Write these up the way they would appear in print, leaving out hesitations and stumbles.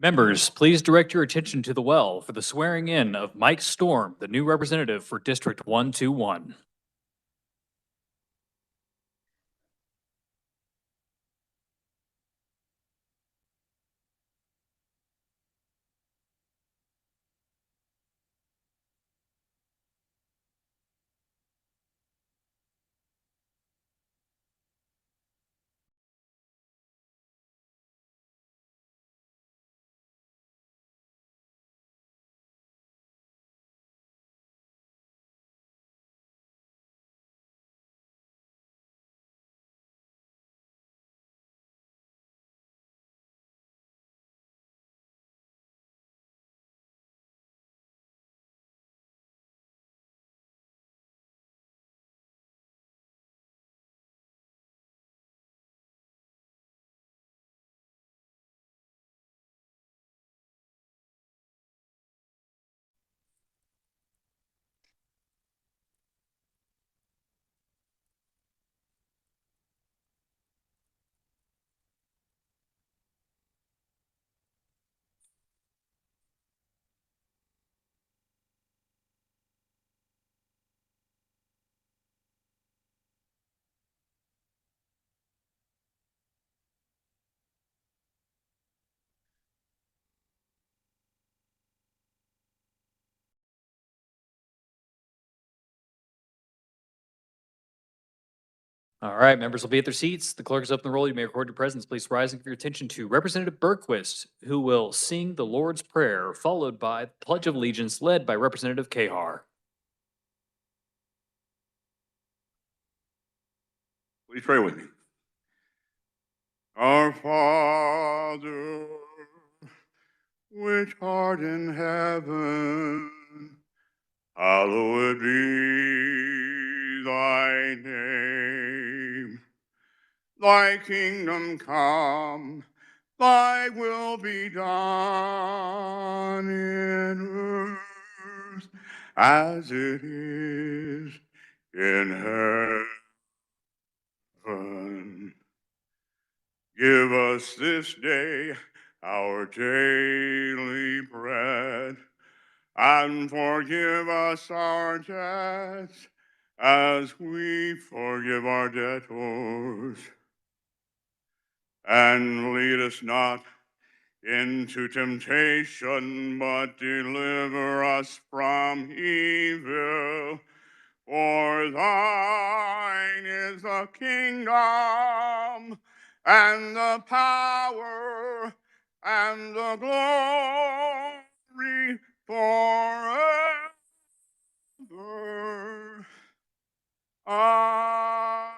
Members, please direct your attention to the well for the swearing in of Mike Storm, the new representative for District 121. All right, members will be at their seats. The clerk is open the roll. You may record your presence. Please rise and give your attention to Representative Bergquist, who will sing the Lord's Prayer, followed by the Pledge of Allegiance, led by Representative Kahar. Please pray with me. Our Father, which art in heaven, hallowed be thy name. Thy kingdom come, thy will be done in earth as it is in heaven. Give us this day our daily bread, and forgive us our debts as we forgive our debtors. And lead us not into temptation, but deliver us from evil. For thine is the kingdom, and the power, and the glory forever. Amen.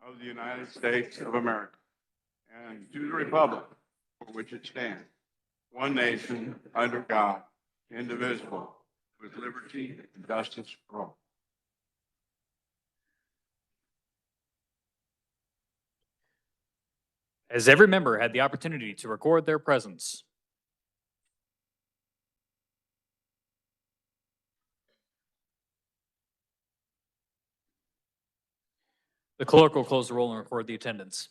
Of the United States of America, and to the republic for which it stands, one nation, under God, indivisible, with liberty and justice for all. Has every member had the opportunity to record their presence? The clerk will close the roll and record the attendance.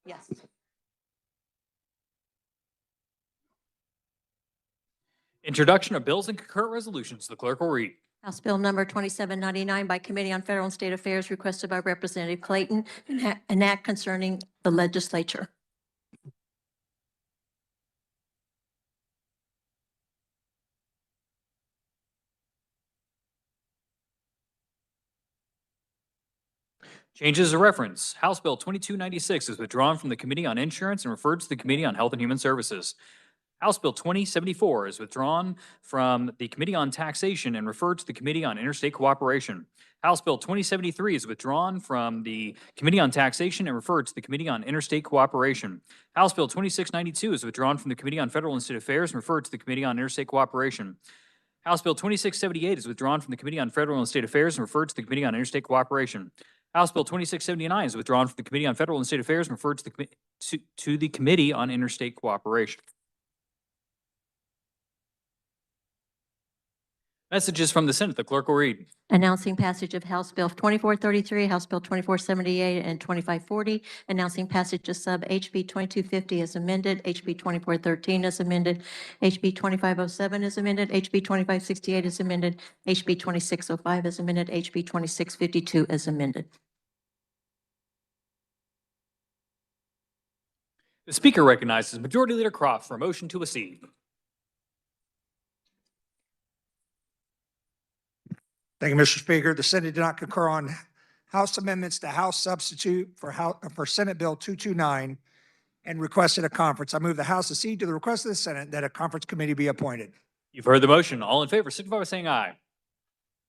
Yes. Introduction of bills and concurrent resolutions. The clerk will read. House Bill number 2799 by Committee on Federal and State Affairs requested by Representative Clayton, an act concerning the legislature. Changes of reference. House Bill 2296 is withdrawn from the Committee on Insurance and referred to the Committee on Health and Human Services. House Bill 2074 is withdrawn from the Committee on Taxation and referred to the Committee on Interstate Cooperation. House Bill 2073 is withdrawn from the Committee on Taxation and referred to the Committee on Interstate Cooperation. House Bill 2692 is withdrawn from the Committee on Federal and State Affairs and referred to the Committee on Interstate Cooperation. House Bill 2678 is withdrawn from the Committee on Federal and State Affairs and referred to the Committee on Interstate Cooperation. House Bill 2679 is withdrawn from the Committee on Federal and State Affairs and referred to the Committee on Interstate Cooperation. Messages from the Senate. The clerk will read. Announcing passage of House Bill 2433, House Bill 2478, and 2540. Announcing passage of sub HB 2250 as amended, HB 2413 as amended, HB 2507 as amended, HB 2568 as amended, HB 2605 as amended, HB 2652 as amended. The Speaker recognizes Majority Leader Croft for a motion to accede. Thank you, Mr. Speaker. The Senate did not concur on House amendments to House substitute for Senate Bill 229 and requested a conference. I move the House accede to the request of the Senate that a conference committee be appointed. You've heard the motion. All in favor, signify by saying aye.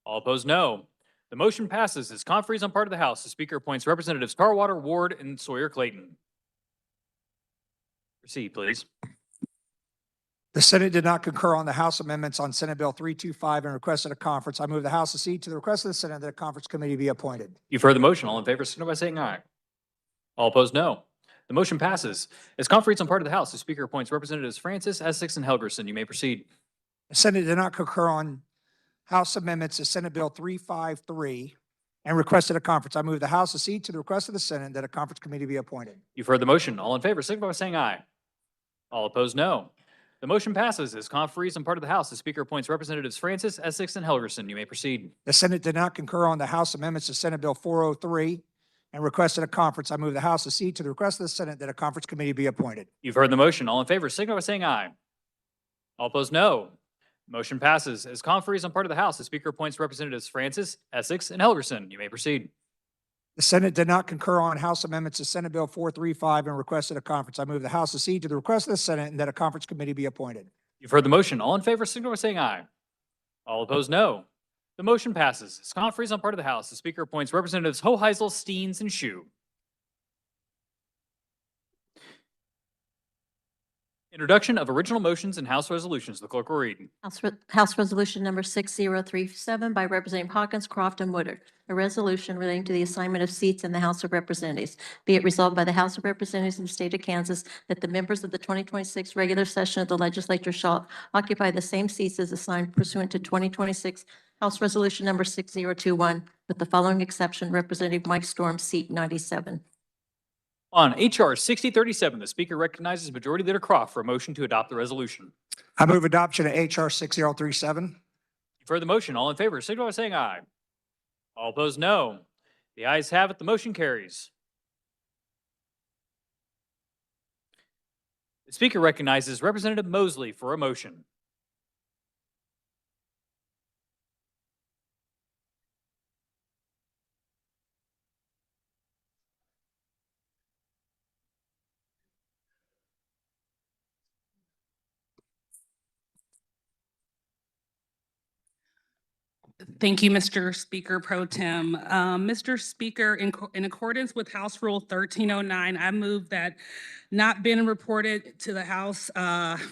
All opposed, no. The motion passes as conferees on part of the House. The Speaker appoints Representatives Tarwater, Ward, and Sawyer-Clayton. Proceed, please. The Senate did not concur on the House amendments on Senate Bill 325 and requested a conference. I move the House accede to the request of the Senate that a conference committee be appointed. You've heard the motion. All in favor, signify by saying aye. All opposed, no. The motion passes. As conferees on part of the House, the Speaker appoints Representatives Francis, Essex, and Helgerson. You may proceed. The Senate did not concur on House amendments to Senate Bill 353 and requested a conference. I move the House accede to the request of the Senate that a conference committee be appointed. You've heard the motion. All in favor, signify by saying aye. All opposed, no. The motion passes as conferees on part of the House. The Speaker appoints Representatives Francis, Essex, and Helgerson. You may proceed. The Senate did not concur on the House amendments to Senate Bill 403 and requested a conference. I move the House accede to the request of the Senate that a conference committee be appointed. You've heard the motion. All in favor, signify by saying aye. All opposed, no. Motion passes. As conferees on part of the House, the Speaker appoints Representatives Francis, Essex, and Helgerson. You may proceed. The Senate did not concur on House amendments to Senate Bill 435 and requested a conference. I move the House accede to the request of the Senate and that a conference committee be appointed. You've heard the motion. All in favor, signify by saying aye. All opposed, no. The motion passes. As conferees on part of the House, the Speaker appoints Representatives Hoheisel, Steens, and Shu. Introduction of original motions and House resolutions. The clerk will read. House Resolution Number 6037 by Representative Hawkins, Croft, and Woodard. A resolution relating to the assignment of seats in the House of Representatives. Be it resolved by the House of Representatives of the State of Kansas that the members of the 2026 regular session of the Legislature shall occupy the same seats as assigned pursuant to 2026 House Resolution Number 6021, with the following exception: Representative Mike Storm, seat 97. On H.R. 6037, the Speaker recognizes Majority Leader Croft for a motion to adopt the resolution. I move adoption of H.R. 6037. You've heard the motion. All in favor, signify by saying aye. All opposed, no. The ayes have it. The motion carries. The Speaker recognizes Representative Mosley for a motion. Thank you, Mr. Speaker Pro Tem. Mr. Speaker, in accordance with House Rule 1309, I move that not been reported to the House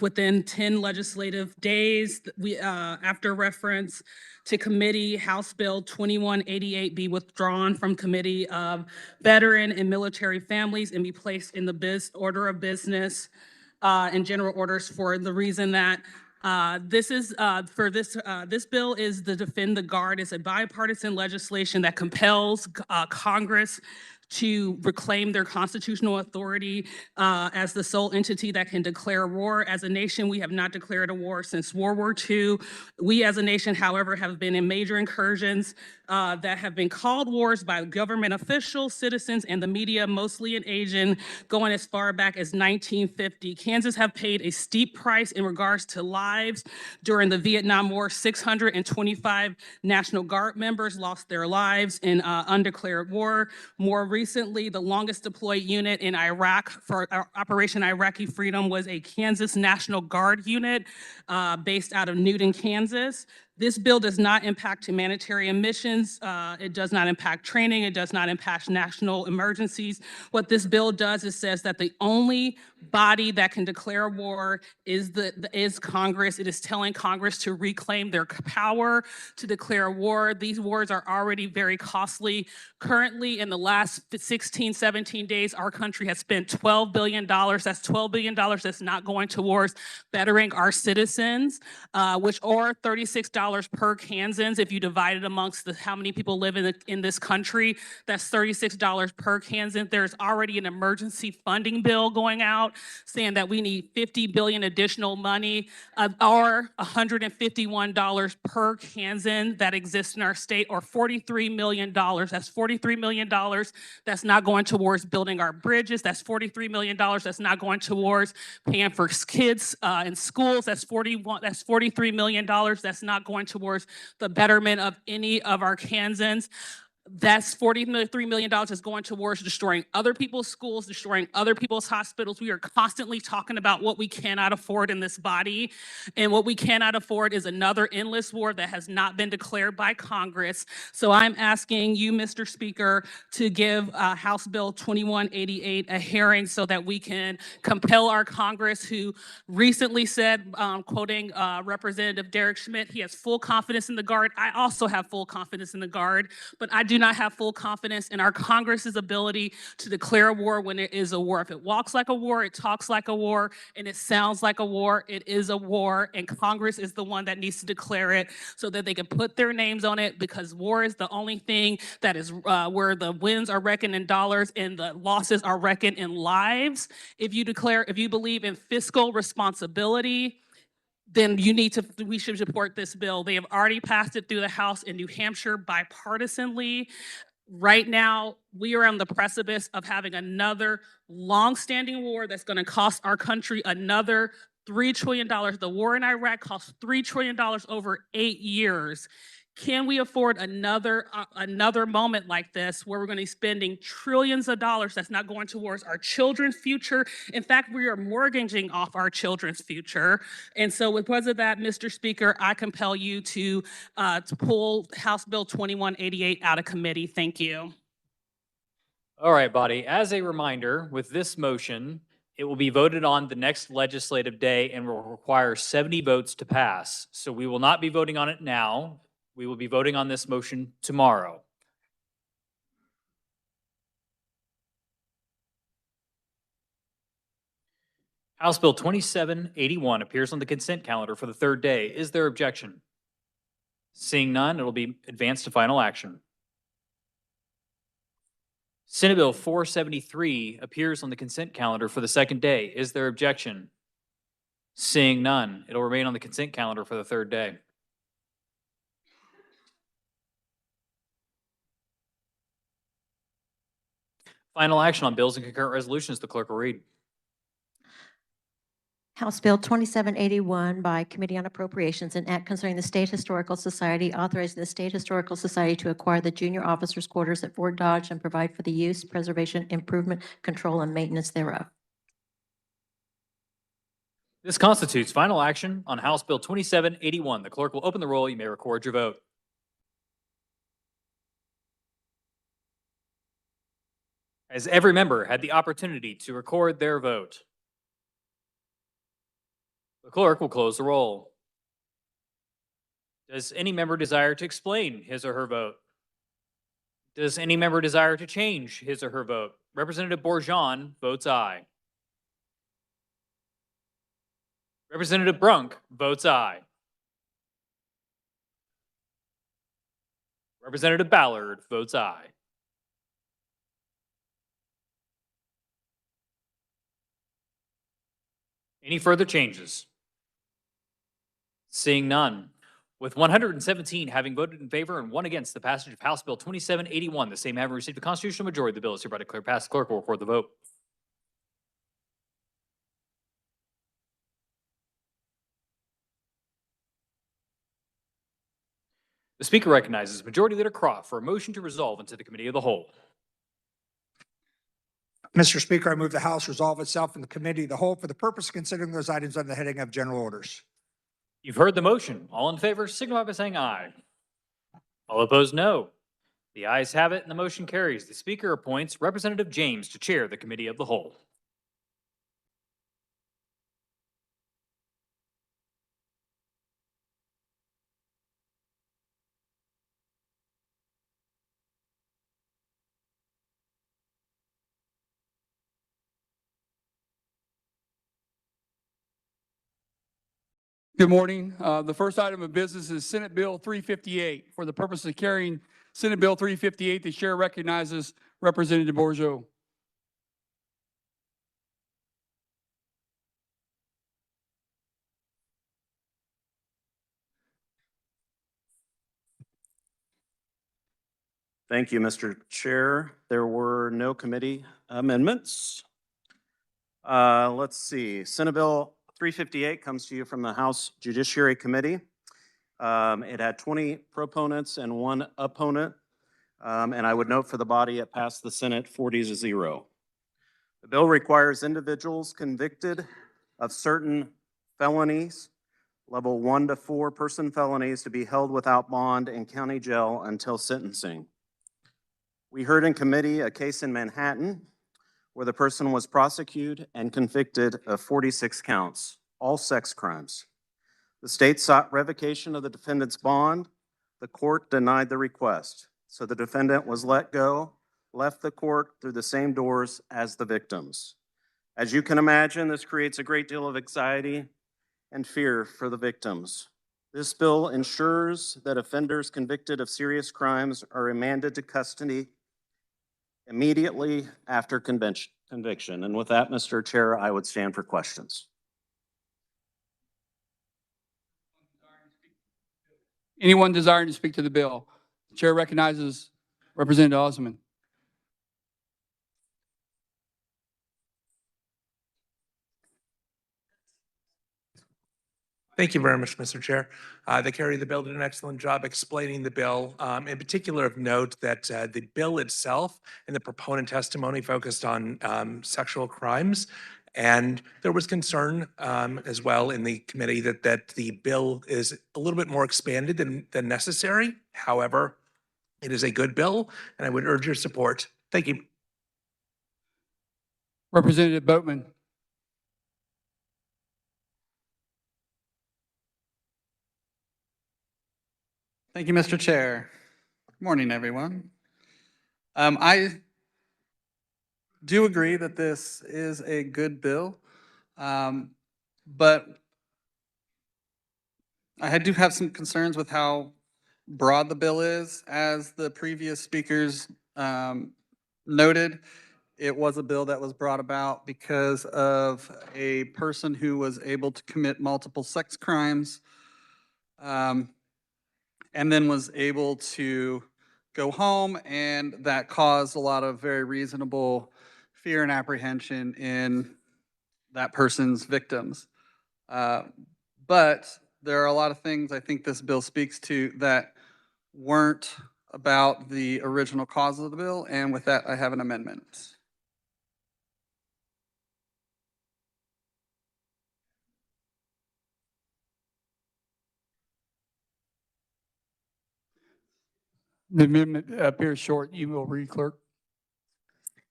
within 10 legislative days, after reference to committee, House Bill 2188 be withdrawn from Committee of Veteran and Military Families and be placed in the order of business and general orders for the reason that this bill is the Defend the Guard. It's a bipartisan legislation that compels Congress to reclaim their constitutional authority as the sole entity that can declare war. As a nation, we have not declared a war since World War II. We as a nation, however, have been in major incursions that have been called wars by government officials, citizens, and the media, mostly in Asian, going as far back as 1950. Kansas have paid a steep price in regards to lives. During the Vietnam War, 625 National Guard members lost their lives in undeclared war. More recently, the longest deployed unit in Iraq for Operation Iraqi Freedom was a Kansas National Guard unit based out of Newton, Kansas. This bill does not impact humanitarian missions. It does not impact training. It does not impact national emergencies. What this bill does is says that the only body that can declare war is Congress. It is telling Congress to reclaim their power to declare war. These wars are already very costly. Currently, in the last 16, 17 days, our country has spent $12 billion. That's $12 billion that's not going towards bettering our citizens, which are $36 per Kansans. If you divide it amongst how many people live in this country, that's $36 per Kansan. There's already an emergency funding bill going out saying that we need $50 billion additional money, or $151 per Kansan that exists in our state, or $43 million. That's $43 million that's not going towards building our bridges. That's $43 million that's not going towards paying for kids in schools. That's $43 million that's not going towards the betterment of any of our Kansans. That's $43 million is going towards destroying other people's schools, destroying other people's hospitals. We are constantly talking about what we cannot afford in this body. And what we cannot afford is another endless war that has not been declared by Congress. So I'm asking you, Mr. Speaker, to give House Bill 2188 a hearing so that we can compel our Congress, who recently said, quoting Representative Derek Schmidt, he has full confidence in the Guard. I also have full confidence in the Guard, but I do not have full confidence in our Congress's ability to declare a war when it is a war. If it walks like a war, it talks like a war, and it sounds like a war, it is a war, and Congress is the one that needs to declare it so that they can put their names on it, because war is the only thing that is where the wins are reckoned in dollars and the losses are reckoned in lives. If you believe in fiscal responsibility, then we should support this bill. They have already passed it through the House in New Hampshire bipartisanly. Right now, we are on the precipice of having another long-standing war that's going to cost our country another $3 trillion. The war in Iraq cost $3 trillion over 8 years. Can we afford another moment like this where we're going to be spending trillions of dollars that's not going towards our children's future? In fact, we are mortgaging off our children's future. And so because of that, Mr. Speaker, I compel you to pull House Bill 2188 out of committee. Thank you. All right, body. As a reminder, with this motion, it will be voted on the next legislative day and will require 70 votes to pass. So we will not be voting on it now. We will be voting on this motion tomorrow. House Bill 2781 appears on the consent calendar for the third day. Is there objection? Seeing none, it will be advanced to final action. Senate Bill 473 appears on the consent calendar for the second day. Is there objection? Seeing none, it'll remain on the consent calendar for the third day. Final action on bills and concurrent resolutions, the clerk will read. House Bill 2781 by Committee on Appropriations, an act concerning the State Historical Society, authorizing the State Historical Society to acquire the junior officers' quarters at Fort Dodge and provide for the use, preservation, improvement, control, and maintenance thereof. This constitutes final action on House Bill 2781. The clerk will open the roll. You may record your vote. Has every member had the opportunity to record their vote? The clerk will close the roll. Does any member desire to explain his or her vote? Does any member desire to change his or her vote? Representative Bourgeon votes aye. Representative Brunk votes aye. Representative Ballard votes aye. Any further changes? Seeing none. With 117 having voted in favor and 1 against the passage of House Bill 2781, the same having received a constitutional majority, the bill is hereby declared passed. The clerk will record the vote. The Speaker recognizes Majority Leader Croft for a motion to resolve into the Committee of the Whole. Mr. Speaker, I move the House resolve itself in the Committee of the Whole for the purpose of considering those items under the heading of General Orders. You've heard the motion. All in favor signify by saying aye. All opposed, no. The ayes have it and the motion carries. The Speaker appoints Representative James to chair the Committee of the Whole. Good morning. The first item of business is Senate Bill 358. For the purpose of carrying Senate Bill 358, the chair recognizes Representative Bourgeau. Thank you, Mr. Chair. There were no committee amendments. Let's see. Senate Bill 358 comes to you from the House Judiciary Committee. It had 20 proponents and 1 opponent. And I would note for the body, it passed the Senate 40-0. The bill requires individuals convicted of certain felonies, level 1 to 4 person felonies, to be held without bond in county jail until sentencing. We heard in committee a case in Manhattan where the person was prosecuted and convicted of 46 counts, all sex crimes. The state sought revocation of the defendant's bond. The court denied the request, so the defendant was let go, left the court through the same doors as the victims. As you can imagine, this creates a great deal of anxiety and fear for the victims. This bill ensures that offenders convicted of serious crimes are remanded to custody immediately after conviction. And with that, Mr. Chair, I would stand for questions. Anyone desiring to speak to the bill? The chair recognizes Representative Osman. Thank you very much, Mr. Chair. The carrier of the bill did an excellent job explaining the bill. In particular of note that the bill itself and the proponent testimony focused on sexual crimes. And there was concern as well in the committee that the bill is a little bit more expanded than necessary. However, it is a good bill, and I would urge your support. Thank you. Representative Boatman. Thank you, Mr. Chair. Good morning, everyone. I do agree that this is a good bill, but I do have some concerns with how broad the bill is. As the previous speakers noted, it was a bill that was brought about because of a person who was able to commit multiple sex crimes, and then was able to go home, and that caused a lot of very reasonable fear and apprehension in that person's victims. But there are a lot of things I think this bill speaks to that weren't about the original cause of the bill, and with that, I have an amendment. The amendment appears short. You will read, clerk.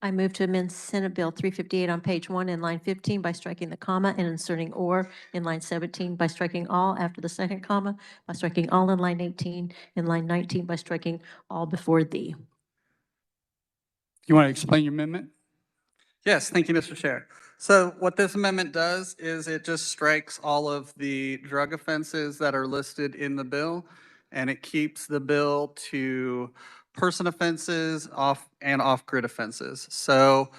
I move to amend Senate Bill 358 on page 1 in line 15 by striking the comma and inserting "or" in line 17 by striking "all" after the second comma, by striking "all" in line 18, in line 19 by striking "all" before "the." You want to explain your amendment? Yes, thank you, Mr. Chair. So what this amendment does is it just strikes all of the drug offenses that are listed in the bill, and it keeps the bill to person offenses and off-grid offenses. So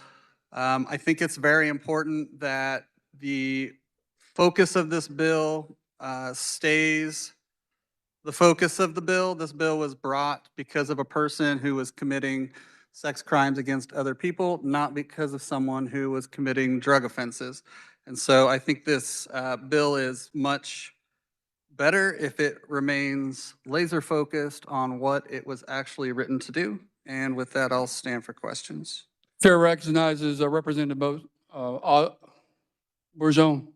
I think it's very important that the focus of this bill stays the focus of the bill. This bill was brought because of a person who was committing sex crimes against other people, not because of someone who was committing drug offenses. And so I think this bill is much better if it remains laser focused on what it was actually written to do. And with that, I'll stand for questions. Chair recognizes Representative Bourgeon.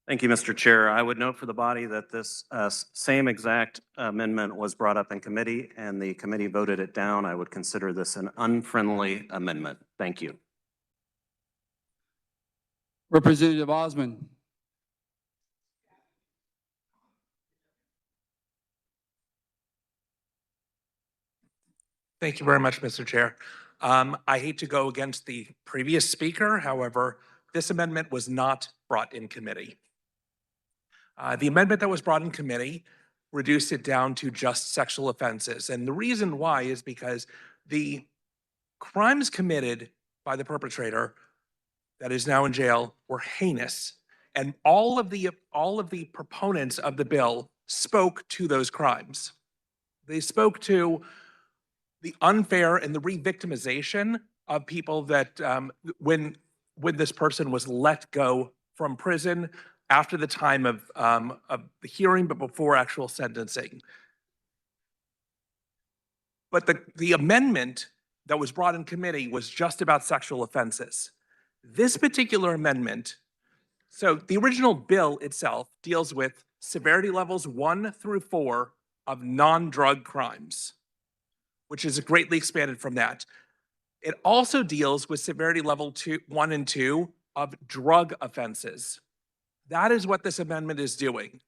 Thank you, Mr. Chair. I would note for the body that this same exact amendment was brought up in committee and the committee voted it down. I would consider this an unfriendly amendment. Thank you. Representative Osman. Thank you very much, Mr. Chair. I hate to go against the previous speaker. However, this amendment was not brought in committee. The amendment that was brought in committee reduced it down to just sexual offenses. And the reason why is because the crimes committed by the perpetrator that is now in jail were heinous. And all of the proponents of the bill spoke to those crimes. They spoke to the unfair and the re-victimization of people that when this person was let go from prison after the time of the hearing, but before actual sentencing. But the amendment that was brought in committee was just about sexual offenses. This particular amendment, so the original bill itself deals with severity levels 1 through 4 of non-drug crimes, which is greatly expanded from that. It also deals with severity level 1 and 2 of drug offenses. That is what this amendment is doing.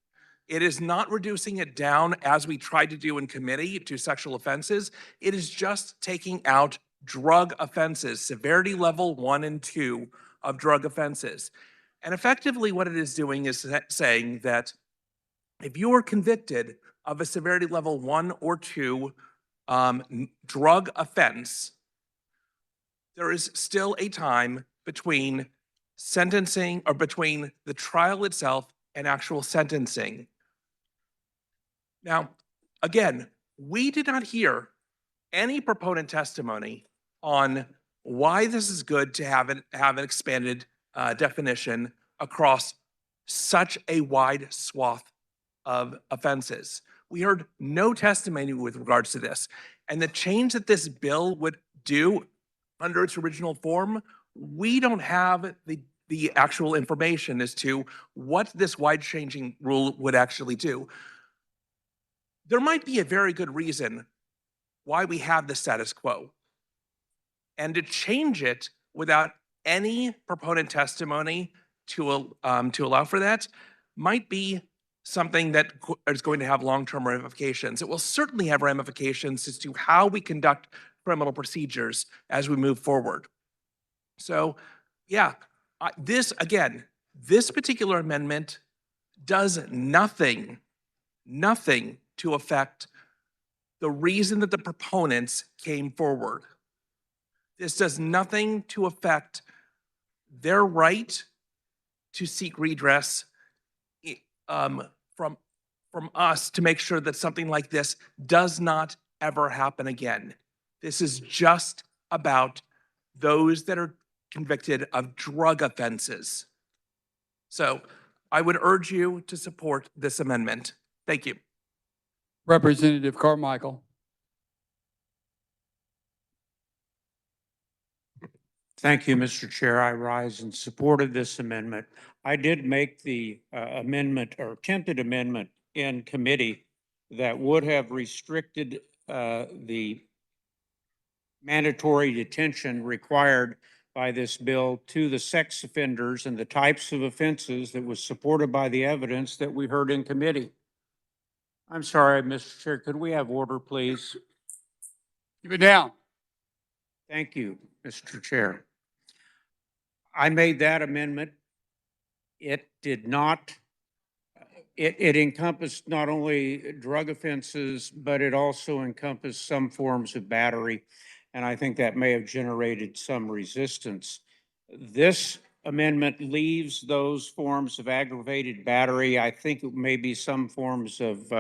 It is not reducing it down as we tried to do in committee to sexual offenses. It is just taking out drug offenses, severity level 1 and 2 of drug offenses. And effectively what it is doing is saying that if you are convicted of a severity level 1 or 2 drug offense, there is still a time between sentencing or between the trial itself and actual sentencing. Now, again, we did not hear any proponent testimony on why this is good to have an expanded definition across such a wide swath of offenses. We heard no testimony with regards to this. And the change that this bill would do under its original form, we don't have the actual information as to what this wide-changing rule would actually do. There might be a very good reason why we have the status quo. And to change it without any proponent testimony to allow for that might be something that is going to have long-term ramifications. It will certainly have ramifications as to how we conduct criminal procedures as we move forward. So, yeah, this particular amendment does nothing to affect the reason that the proponents came forward. This does nothing to affect their right to seek redress from us to make sure that something like this does not ever happen again. This is just about those that are convicted of drug offenses. So I would urge you to support this amendment. Thank you. Representative Carmichael. Thank you, Mr. Chair. I rise in support of this amendment. I did make the amendment or attempted amendment in committee that would have restricted the mandatory detention required by this bill to the sex offenders and the types of offenses that was supported by the evidence that we heard in committee. I'm sorry, Mr. Chair, could we have order, please? Keep it down. Thank you, Mr. Chair. I made that amendment. It did not, it encompassed not only drug offenses, but it also encompassed some forms of battery. And I think that may have generated some resistance. This amendment leaves those forms of aggravated battery. I think it may be some forms of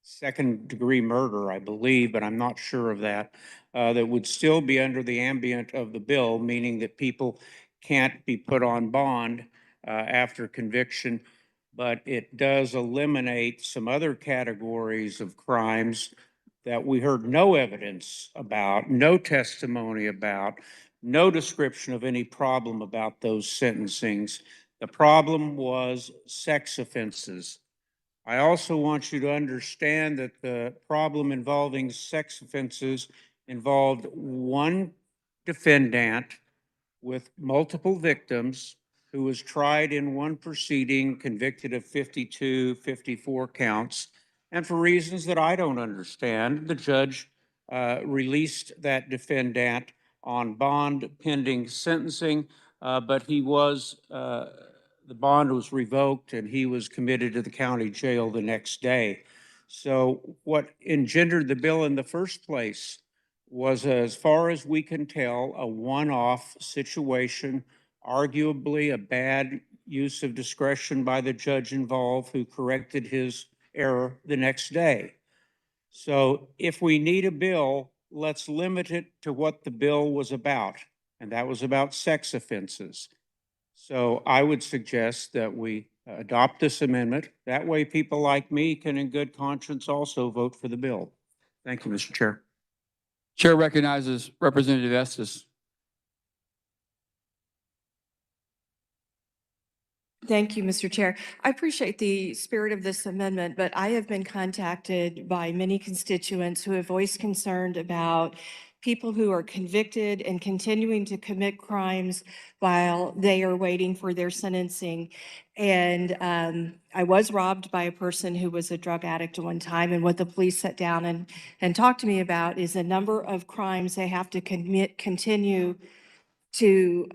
second-degree murder, I believe, but I'm not sure of that, that would still be under the ambient of the bill, meaning that people can't be put on bond after conviction. But it does eliminate some other categories of crimes that we heard no evidence about, no testimony about, no description of any problem about those sentencings The problem was sex offenses. I also want you to understand that the problem involving sex offenses involved one defendant with multiple victims who was tried in one proceeding, convicted of 52, 54 counts. And for reasons that I don't understand, the judge released that defendant on bond pending sentencing, but the bond was revoked and he was committed to the county jail the next day. So what engendered the bill in the first place was, as far as we can tell, a one-off situation, arguably a bad use of discretion by the judge involved who corrected his error the next day. So if we need a bill, let's limit it to what the bill was about, and that was about sex offenses. So I would suggest that we adopt this amendment. That way people like me can in good conscience also vote for the bill. Thank you, Mr. Chair. Chair recognizes Representative Estes. Thank you, Mr. Chair. I appreciate the spirit of this amendment, but I have been contacted by many constituents who have voiced concern about people who are convicted and continuing to commit crimes while they are waiting for their sentencing. And I was robbed by a person who was a drug addict at one time. And what the police sat down and talked to me about is a number of crimes they have to continue to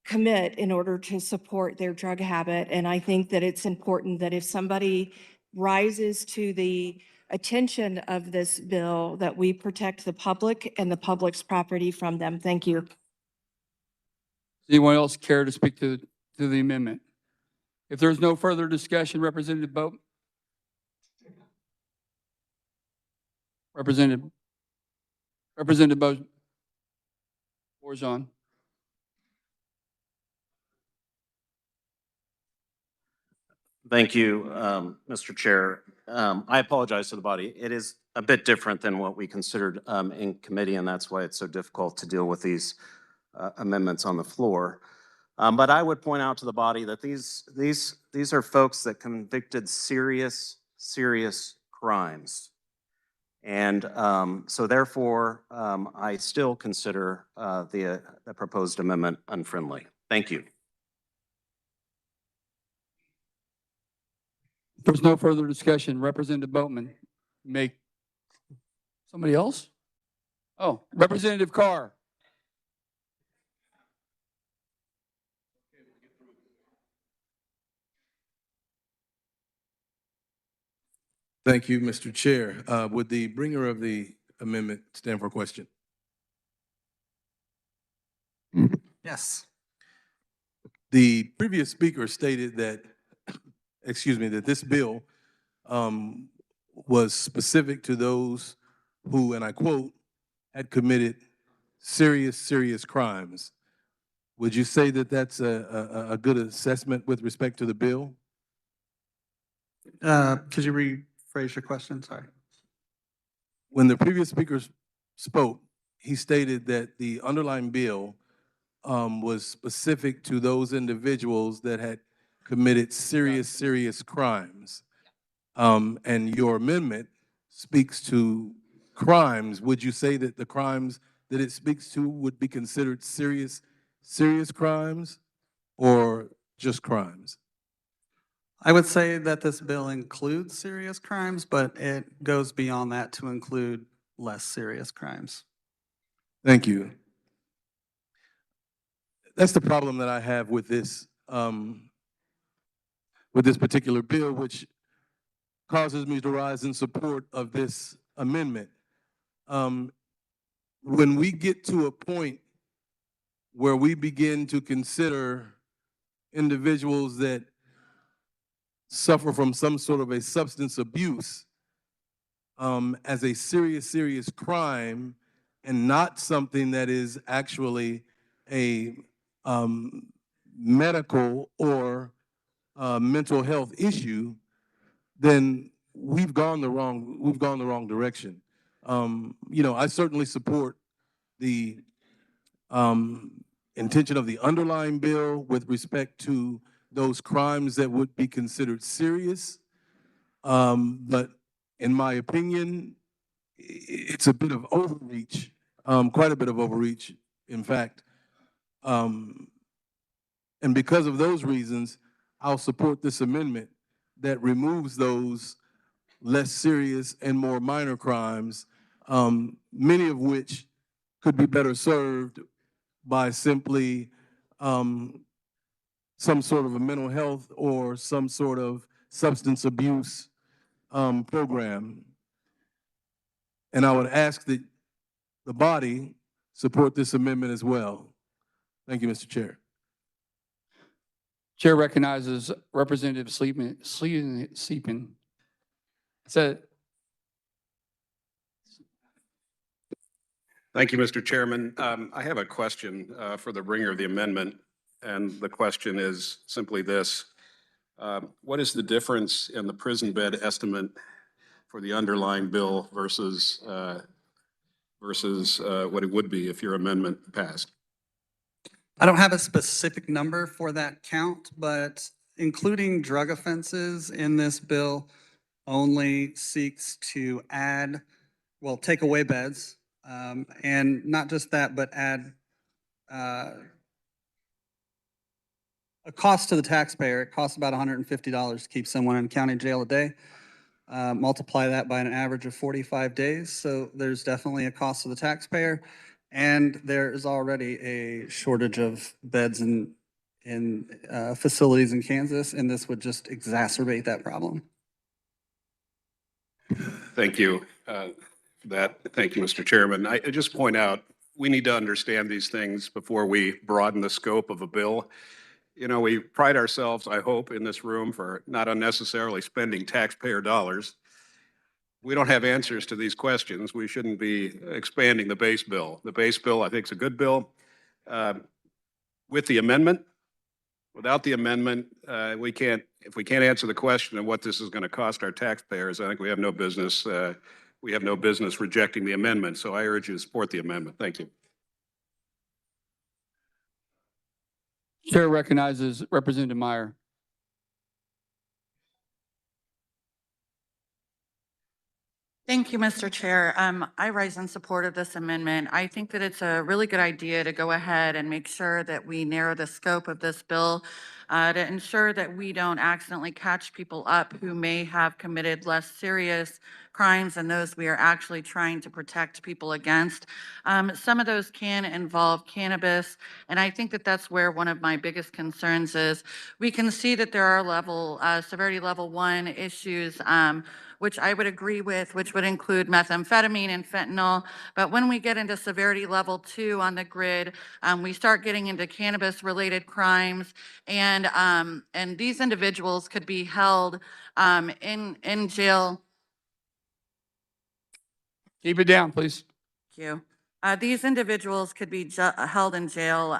commit in order to support their drug habit. And I think that it's important that if somebody rises to the attention of this bill, that we protect the public and the public's property from them. Thank you. Does anyone else care to speak to the amendment? If there's no further discussion, Representative Boat. Representative Boat. Floor is on. Thank you, Mr. Chair. I apologize to the body. It is a bit different than what we considered in committee, and that's why it's so difficult to deal with these amendments on the floor. But I would point out to the body that these are folks that convicted serious crimes. And so therefore, I still consider the proposed amendment unfriendly. Thank you. If there's no further discussion, Representative Boatman, somebody else? Oh, Representative Carr. Thank you, Mr. Chair. Would the bringer of the amendment stand for a question? Yes. The previous speaker stated that, that this bill was specific to those who, and I quote, had committed serious crimes. Would you say that that's a good assessment with respect to the bill? Could you rephrase your question? Sorry. When the previous speaker spoke, he stated that the underlying bill was specific to those individuals that had committed serious crimes. And your amendment speaks to crimes. Would you say that the crimes that it speaks to would be considered serious crimes or just crimes? I would say that this bill includes serious crimes, but it goes beyond that to include less serious crimes. Thank you. That's the problem that I have with this particular bill, which causes me to rise in support of this amendment. When we get to a point where we begin to consider individuals that suffer from some sort of a substance abuse as a serious crime and not something that is actually a medical or mental health issue, then we've gone the wrong direction. I certainly support the intention of the underlying bill with respect to those crimes that would be considered serious. But in my opinion, it's a bit of overreach, quite a bit of overreach, in fact. And because of those reasons, I'll support this amendment that removes those less serious and more minor crimes, many of which could be better served by simply some sort of a mental health or some sort of substance abuse program. And I would ask that the body support this amendment as well. Thank you, Mr. Chair. Chair recognizes Representative Sleepin. Thank you, Mr. Chairman. I have a question for the bringer of the amendment, and the question is simply this. What is the difference in the prison bed estimate for the underlying bill versus what it would be if your amendment passed? I don't have a specific number for that count, but including drug offenses in this bill only seeks to add, well, take away beds, and not just that, but add a cost to the taxpayer. It costs about $150 to keep someone in county jail a day. Multiply that by an average of 45 days. So there's definitely a cost to the taxpayer. And there is already a shortage of beds in facilities in Kansas, and this would just exacerbate that problem. Thank you for that. Thank you, Mr. Chairman. I just point out, we need to understand these things before we broaden the scope of a bill. You know, we pride ourselves, I hope, in this room for not unnecessarily spending taxpayer dollars. We don't have answers to these questions. We shouldn't be expanding the base bill. The base bill, I think, is a good bill. With the amendment, without the amendment, if we can't answer the question of what this is going to cost our taxpayers, I think we have no business rejecting the amendment. So I urge you to support the amendment. Thank you. Chair recognizes Representative Meyer. Thank you, Mr. Chair. I rise in support of this amendment. I think that it's a really good idea to go ahead and make sure that we narrow the scope of this bill to ensure that we don't accidentally catch people up who may have committed less serious crimes than those we are actually trying to protect people against. Some of those can involve cannabis, and I think that that's where one of my biggest concerns is. We can see that there are severity level 1 issues, which I would agree with, which would include methamphetamine and fentanyl. But when we get into severity level 2 on the grid, we start getting into cannabis-related crimes, and these individuals could be held in jail. Keep it down, please. Thank you. These individuals could be held in jail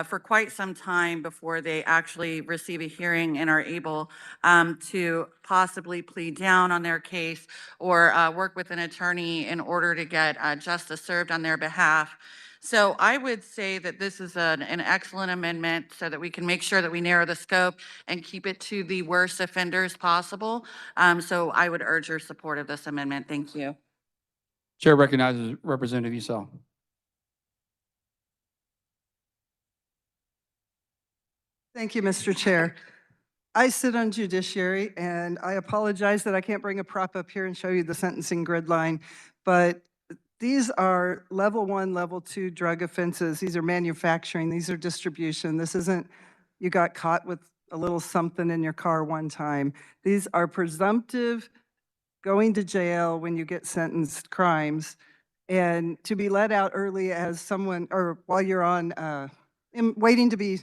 for quite some time before they actually receive a hearing and are able to possibly plead down on their case or work with an attorney in order to get justice served on their behalf. So I would say that this is an excellent amendment so that we can make sure that we narrow the scope and keep it to the worst offenders possible. So I would urge your support of this amendment. Thank you. Chair recognizes Representative Esau. Thank you, Mr. Chair. I sit on judiciary, and I apologize that I can't bring a prop up here and show you the sentencing grid line, but these are level 1, level 2 drug offenses. These are manufacturing, these are distribution. This isn't you got caught with a little something in your car one time. These are presumptive going to jail when you get sentenced crimes, and to be let out early as someone, or while you're on, waiting to be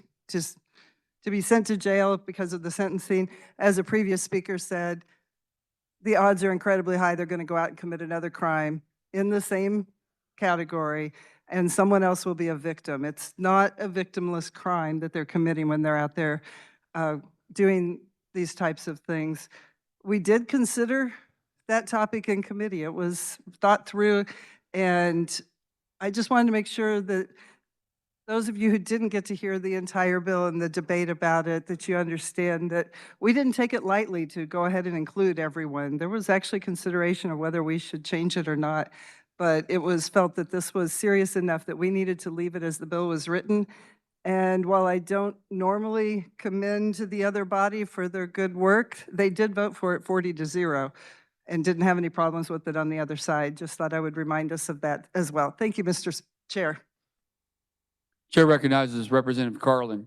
sent to jail because of the sentencing, as a previous speaker said, the odds are incredibly high they're going to go out and commit another crime in the same category, and someone else will be a victim. It's not a victimless crime that they're committing when they're out there doing these types of things. We did consider that topic in committee. It was thought through, and I just wanted to make sure that those of you who didn't get to hear the entire bill and the debate about it, that you understand that we didn't take it lightly to go ahead and include everyone. There was actually consideration of whether we should change it or not, but it was felt that this was serious enough that we needed to leave it as the bill was written. And while I don't normally commend the other body for their good work, they did vote for it 40-0 and didn't have any problems with it on the other side. Just thought I would remind us of that as well. Thank you, Mr. Chair. Chair recognizes Representative Carlin.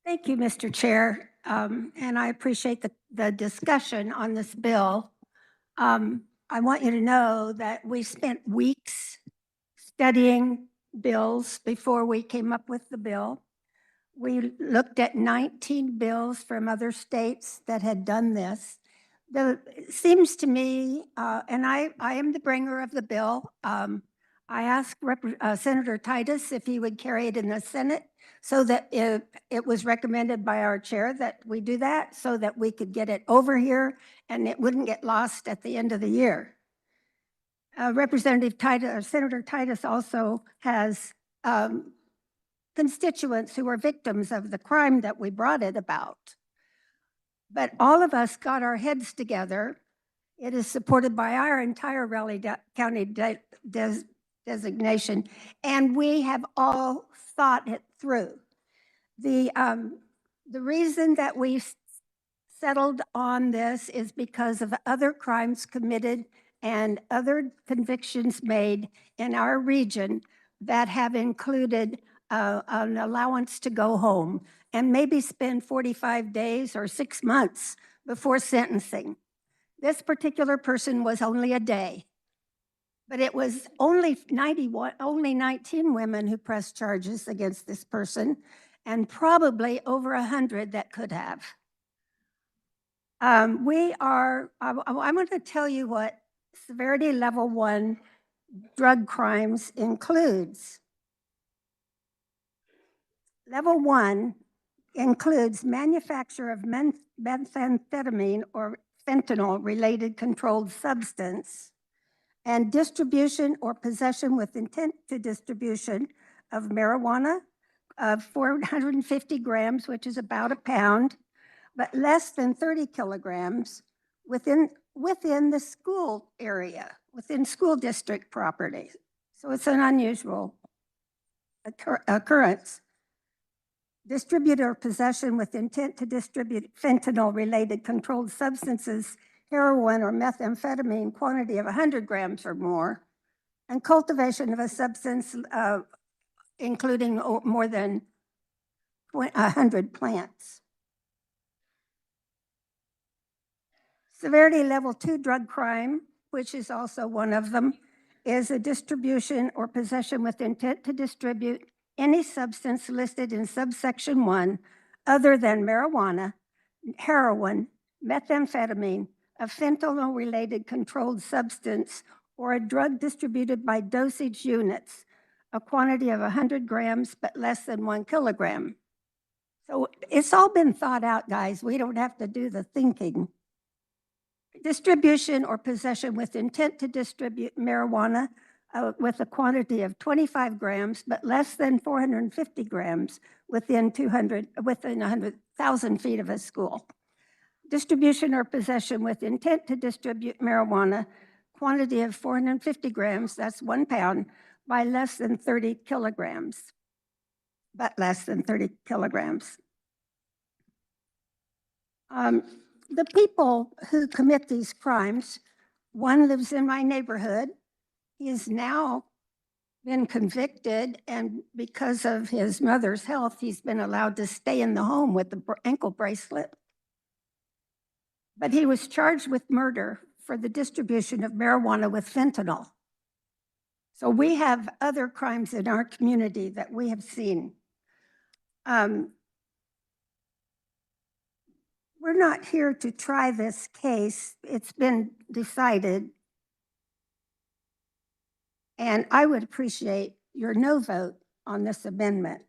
Thank you, Mr. Chair. And I appreciate the discussion on this bill. I want you to know that we spent weeks studying bills before we came up with the bill. We looked at 19 bills from other states that had done this. It seems to me, and I am the bringer of the bill. I asked Senator Titus if he would carry it in the Senate so that it was recommended by our chair that we do that so that we could get it over here and it wouldn't get lost at the end of the year. Representative Titus, Senator Titus also has constituents who are victims of the crime that we brought it about. But all of us got our heads together. It is supported by our entire Raleigh County designation, and we have all thought it through. The reason that we settled on this is because of other crimes committed and other convictions made in our region that have included an allowance to go home and maybe spend 45 days or 6 months before sentencing. This particular person was only a day, but it was only 19 women who pressed charges against this person and probably over 100 that could have. I'm going to tell you what severity level 1 drug crimes includes. Level 1 includes manufacture of methamphetamine or fentanyl-related controlled substance and distribution or possession with intent to distribution of marijuana of 450 grams, which is about a pound, but less than 30 kilograms within the school area, within school district property. So it's an unusual occurrence. Distribute or possession with intent to distribute fentanyl-related controlled substances, heroin or methamphetamine, quantity of 100 grams or more, and cultivation of a substance including more than 100 plants. Severity level 2 drug crime, which is also one of them, is a distribution or possession with intent to distribute any substance listed in subsection 1 other than marijuana, heroin, methamphetamine, a fentanyl-related controlled substance, or a drug distributed by dosage units, a quantity of 100 grams but less than 1 kilogram. So it's all been thought out, guys. We don't have to do the thinking. Distribution or possession with intent to distribute marijuana with a quantity of 25 grams, but less than 450 grams within 100,000 feet of a school. Distribution or possession with intent to distribute marijuana, quantity of 450 grams, that's 1 pound, by less than 30 kilograms, but less than 30 kilograms. The people who commit these crimes, one lives in my neighborhood. He has now been convicted, and because of his mother's health, he's been allowed to stay in the home with the ankle bracelet. But he was charged with murder for the distribution of marijuana with fentanyl. So we have other crimes in our community that we have seen. We're not here to try this case. It's been decided. And I would appreciate your no vote on this amendment.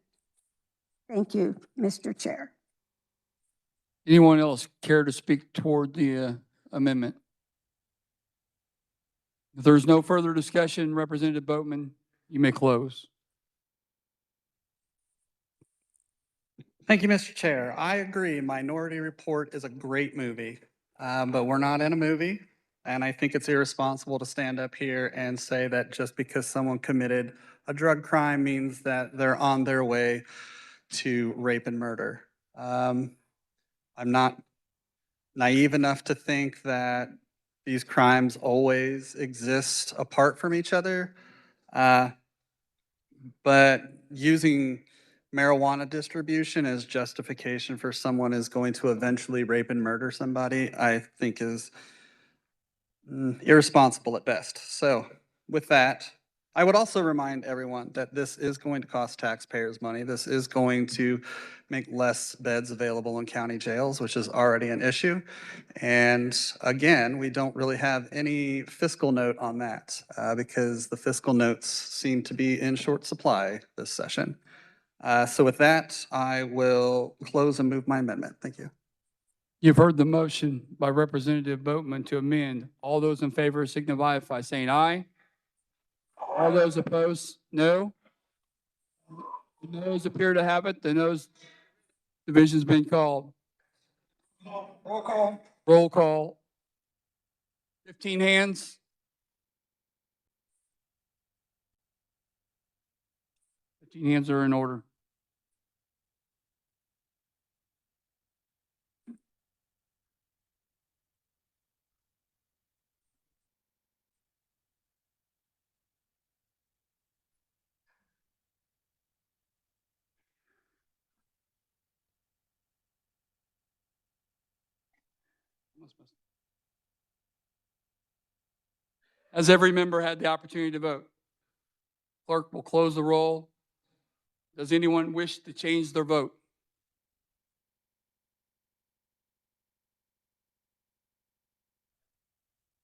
Thank you, Mr. Chair. Anyone else care to speak toward the amendment? If there's no further discussion, Representative Boatman, you may close. Thank you, Mr. Chair. I agree. Minority Report is a great movie, but we're not in a movie. And I think it's irresponsible to stand up here and say that just because someone committed a drug crime means that they're on their way to rape and murder. I'm not naive enough to think that these crimes always exist apart from each other. But using marijuana distribution as justification for someone is going to eventually rape and murder somebody, I think is irresponsible at best. So with that, I would also remind everyone that this is going to cost taxpayers money. This is going to make less beds available in county jails, which is already an issue. And again, we don't really have any fiscal note on that because the fiscal notes seem to be in short supply this session. So with that, I will close and move my amendment. Thank you. You've heard the motion by Representative Boatman to amend. All those in favor signify by saying aye. All those opposed, no. The noes appear to have it. The noes division's been called. Roll call. Roll call. 15 hands. 15 hands are in order. Has every member had the opportunity to vote? Clerk will close the roll. Does anyone wish to change their vote?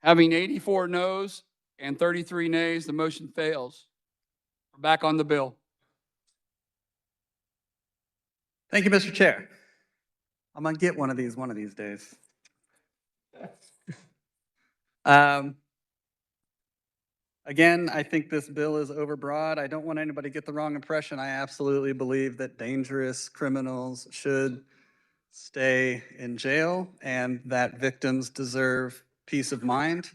Having 84 noes and 33 nays, the motion fails. We're back on the bill. Thank you, Mr. Chair. I'm gonna get one of these days. Again, I think this bill is overbroad. I don't want anybody to get the wrong impression. I absolutely believe that dangerous criminals should stay in jail and that victims deserve peace of mind.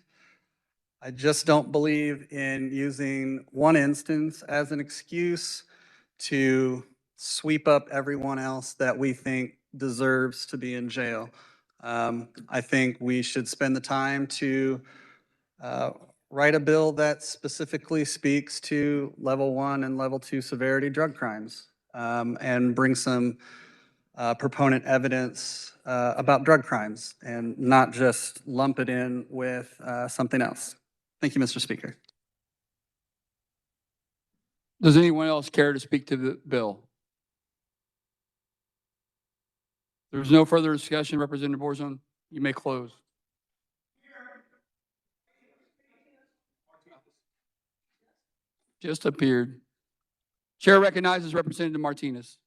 I just don't believe in using one instance as an excuse to sweep up everyone else that we think deserves to be in jail. I think we should spend the time to write a bill that specifically speaks to level 1 and level 2 severity drug crimes and bring some proponent evidence about drug crimes and not just lump it in with something else. Thank you, Mr. Speaker. Does anyone else care to speak to the bill? There's no further discussion. Representative Borzon, you may close. Just appeared. Chair recognizes Representative Martinez.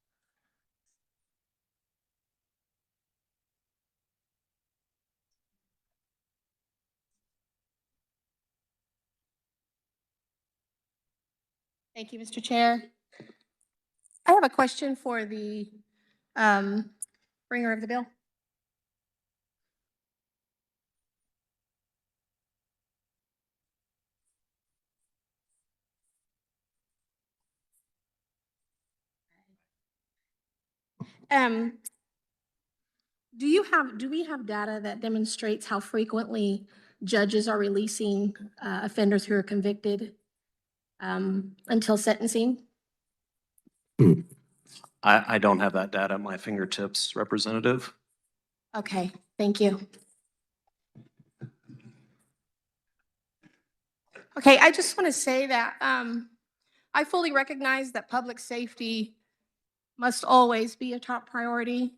Thank you, Mr. Chair. I have a question for the bringer of the bill. Do we have data that demonstrates how frequently judges are releasing offenders who are convicted until sentencing? I don't have that data at my fingertips, Representative. Okay, thank you. Okay, I just want to say that I fully recognize that public safety must always be a top priority.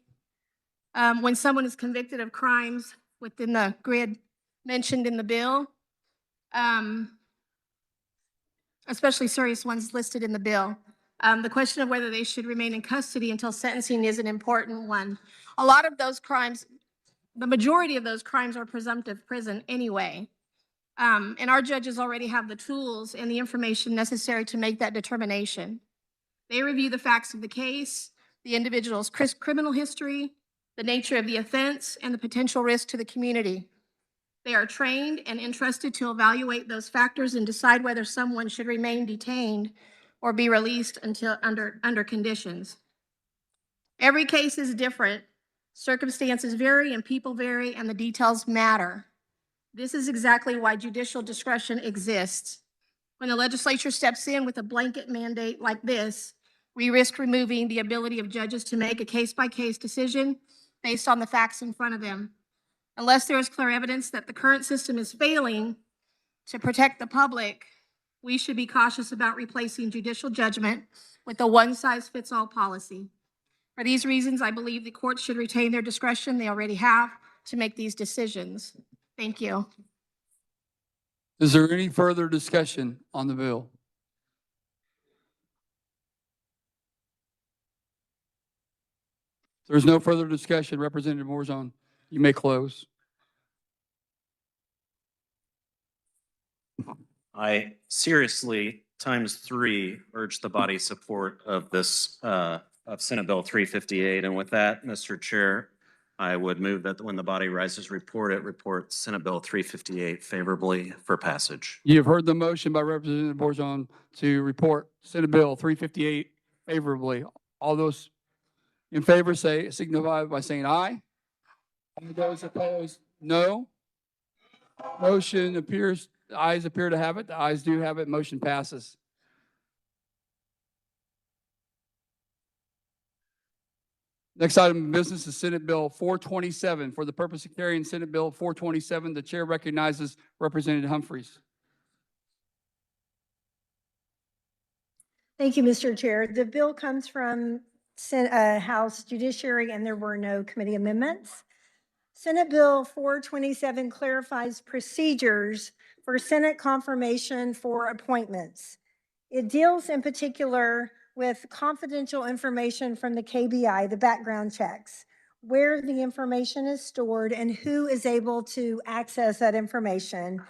When someone is convicted of crimes within the grid mentioned in the bill, especially serious ones listed in the bill, The question of whether they should remain in custody until sentencing is an important one. A lot of those crimes, the majority of those crimes are presumptive prison anyway. And our judges already have the tools and the information necessary to make that determination. They review the facts of the case, the individual's criminal history, the nature of the offense, and the potential risk to the community. They are trained and entrusted to evaluate those factors and decide whether someone should remain detained or be released until under conditions. Every case is different. Circumstances vary and people vary, and the details matter. This is exactly why judicial discretion exists. When the legislature steps in with a blanket mandate like this, we risk removing the ability of judges to make a case-by-case decision based on the facts in front of them. Unless there is clear evidence that the current system is failing to protect the public, we should be cautious about replacing judicial judgment with a one-size-fits-all policy. For these reasons, I believe the courts should retain their discretion they already have to make these decisions. Thank you. Is there any further discussion on the bill? There's no further discussion. Representative Morzone, you may close. I seriously, ×3, urge the body support of this, of Senate Bill 358. And with that, Mr. Chair, I would move that when the body rises, report Senate Bill 358 favorably for passage. You have heard the motion by Representative Morzone to report Senate Bill 358 favorably. All those in favor signify by saying aye. All those opposed, no. Motion appears, the ayes appear to have it. The ayes do have it. Motion passes. Next item of business is Senate Bill 427. For the purpose of carrying Senate Bill 427, the chair recognizes Representative Humphries. Thank you, Mr. Chair. The bill comes from House Judiciary, and there were no committee amendments. Senate Bill 427 clarifies procedures for Senate confirmation for appointments. It deals in particular with confidential information from the KBI, the background checks, where the information is stored and who is able to access that information.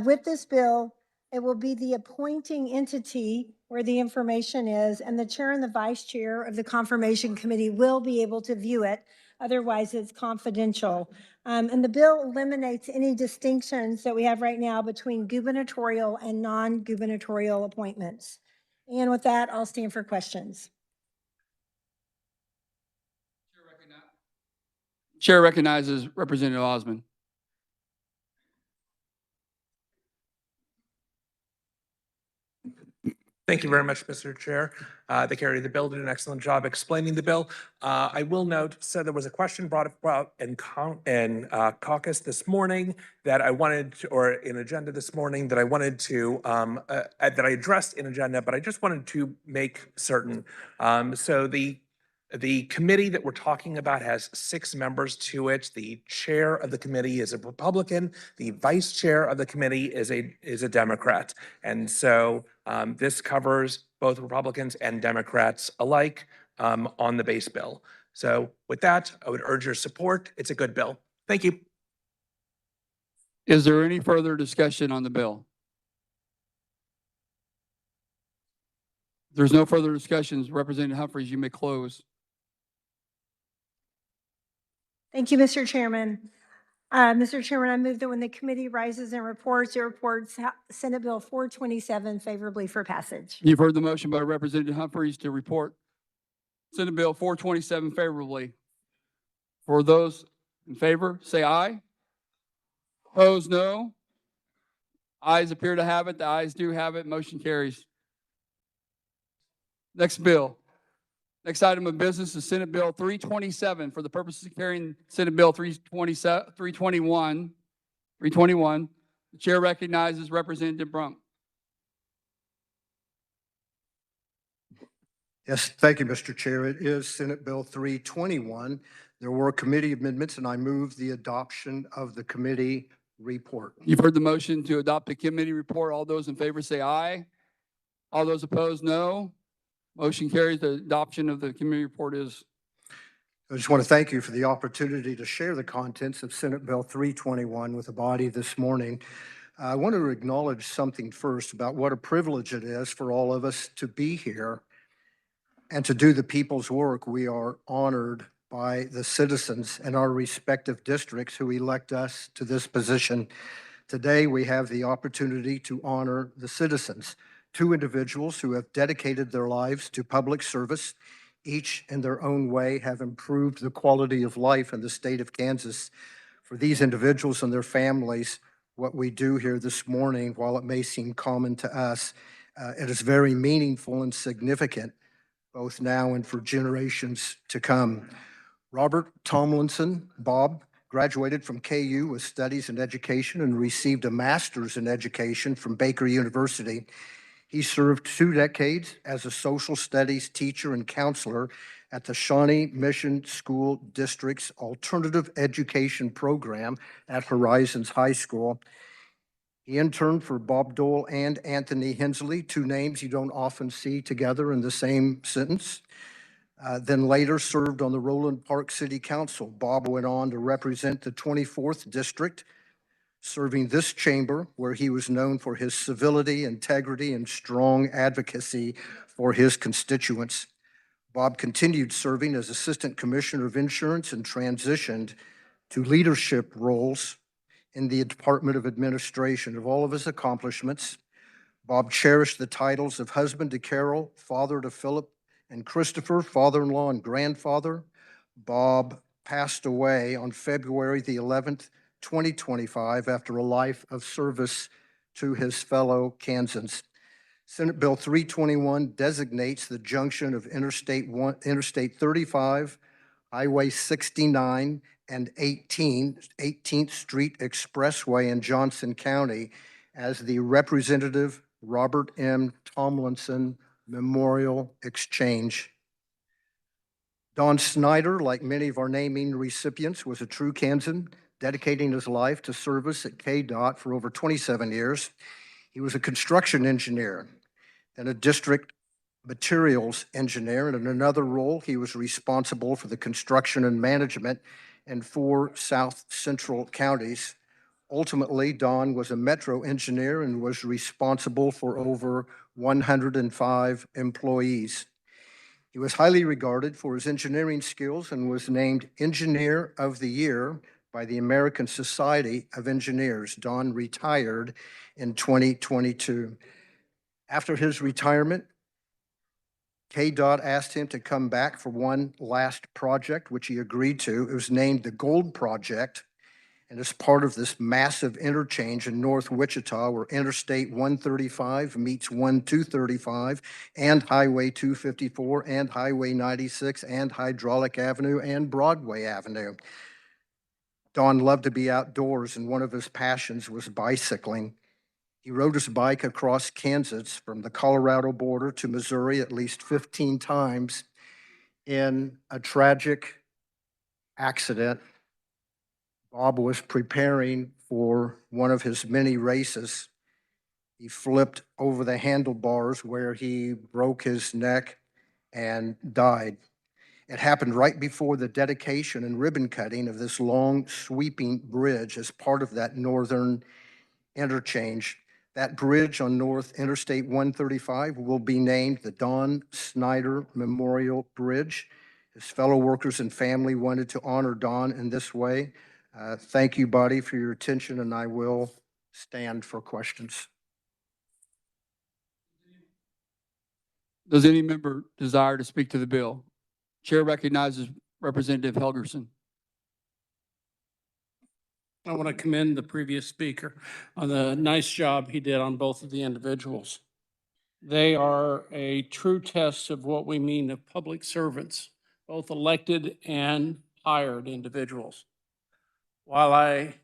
With this bill, it will be the appointing entity where the information is, and the chair and the vice chair of the confirmation committee will be able to view it. Otherwise, it's confidential. And the bill eliminates any distinctions that we have right now between gubernatorial and non-gubernatorial appointments. And with that, I'll stand for questions. Chair recognizes Representative Osmond. Thank you very much, Mr. Chair. The carrier of the bill did an excellent job explaining the bill. I will note, so there was a question brought up in caucus this morning that I wanted to, or in agenda this morning that I wanted to, that I addressed in agenda, but I just wanted to make certain. So the committee that we're talking about has 6 members to it. The chair of the committee is a Republican. The vice chair of the committee is a Democrat. And so this covers both Republicans and Democrats alike on the base bill. So with that, I would urge your support. It's a good bill. Thank you. Is there any further discussion on the bill? If there's no further discussions, Representative Humphries, you may close. Thank you, Mr. Chairman. Mr. Chairman, I move that when the committee rises and reports, it reports Senate Bill 427 favorably for passage. You've heard the motion by Representative Humphries to report Senate Bill 427 favorably. For those in favor, say aye. Opposed, no. Ayes appear to have it. The ayes do have it. Motion carries. Next bill. Next item of business is Senate Bill 327. For the purposes of carrying Senate Bill 321, the chair recognizes Representative Brunk. Yes, thank you, Mr. Chair. It is Senate Bill 321. There were committee amendments, and I move the adoption of the committee report. You've heard the motion to adopt the committee report. All those in favor say aye. All those opposed, no. Motion carries. The adoption of the committee report is. I just want to thank you for the opportunity to share the contents of Senate Bill 321 with the body this morning. I want to acknowledge something first about what a privilege it is for all of us to be here and to do the people's work. We are honored by the citizens in our respective districts who elect us to this position. Today, we have the opportunity to honor the citizens, two individuals who have dedicated their lives to public service. Each in their own way have improved the quality of life in the state of Kansas. For these individuals and their families, what we do here this morning, while it may seem common to us, it is very meaningful and significant, both now and for generations to come. Robert Tomlinson, Bob, graduated from KU with studies in education and received a master's in education from Baker University. He served 2 decades as a social studies teacher and counselor at the Shawnee Mission School District's Alternative Education Program at Horizons High School. He interned for Bob Dole and Anthony Hensley, 2 names you don't often see together in the same sentence. Then later served on the Roland Park City Council. Bob went on to represent the 24th District, serving this chamber where he was known for his civility, integrity, and strong advocacy for his constituents. Bob continued serving as Assistant Commissioner of Insurance and transitioned to leadership roles in the Department of Administration. Of all of his accomplishments, Bob cherished the titles of husband to Carol, father to Philip and Christopher, father-in-law and grandfather. Bob passed away on February the 11th, 2025, after a life of service to his fellow Kansans. Senate Bill 321 designates the junction of Interstate 35, Highway 69, and 18th Street Expressway in Johnson County as the Representative Robert M. Tomlinson Memorial Exchange. Don Snyder, like many of our naming recipients, was a true Kansan, dedicating his life to service at KDOT for over 27 years. He was a construction engineer and a district materials engineer, and in another role, he was responsible for the construction and management in 4 South Central counties. Ultimately, Don was a metro engineer and was responsible for over 105 employees. He was highly regarded for his engineering skills and was named Engineer of the Year by the American Society of Engineers. Don retired in 2022. After his retirement, KDOT asked him to come back for one last project, which he agreed to. It was named the Gold Project, and as part of this massive interchange in North Wichita where Interstate 135 meets 1235 and Highway 254 and Highway 96 and Hydraulic Avenue and Broadway Avenue. Don loved to be outdoors, and one of his passions was bicycling. He rode his bike across Kansas from the Colorado border to Missouri at least 15 times. In a tragic accident, Bob was preparing for one of his many races. He flipped over the handlebars where he broke his neck and died. It happened right before the dedication and ribbon cutting of this long sweeping bridge as part of that northern interchange. That bridge on North Interstate 135 will be named the Don Snyder Memorial Bridge. His fellow workers and family wanted to honor Don in this way. Thank you, buddy, for your attention, and I will stand for questions. Does any member desire to speak to the bill? Chair recognizes Representative Helgerson. I want to commend the previous speaker on the nice job he did on both of the individuals. They are a true test of what we mean of public servants, both elected and hired individuals. While I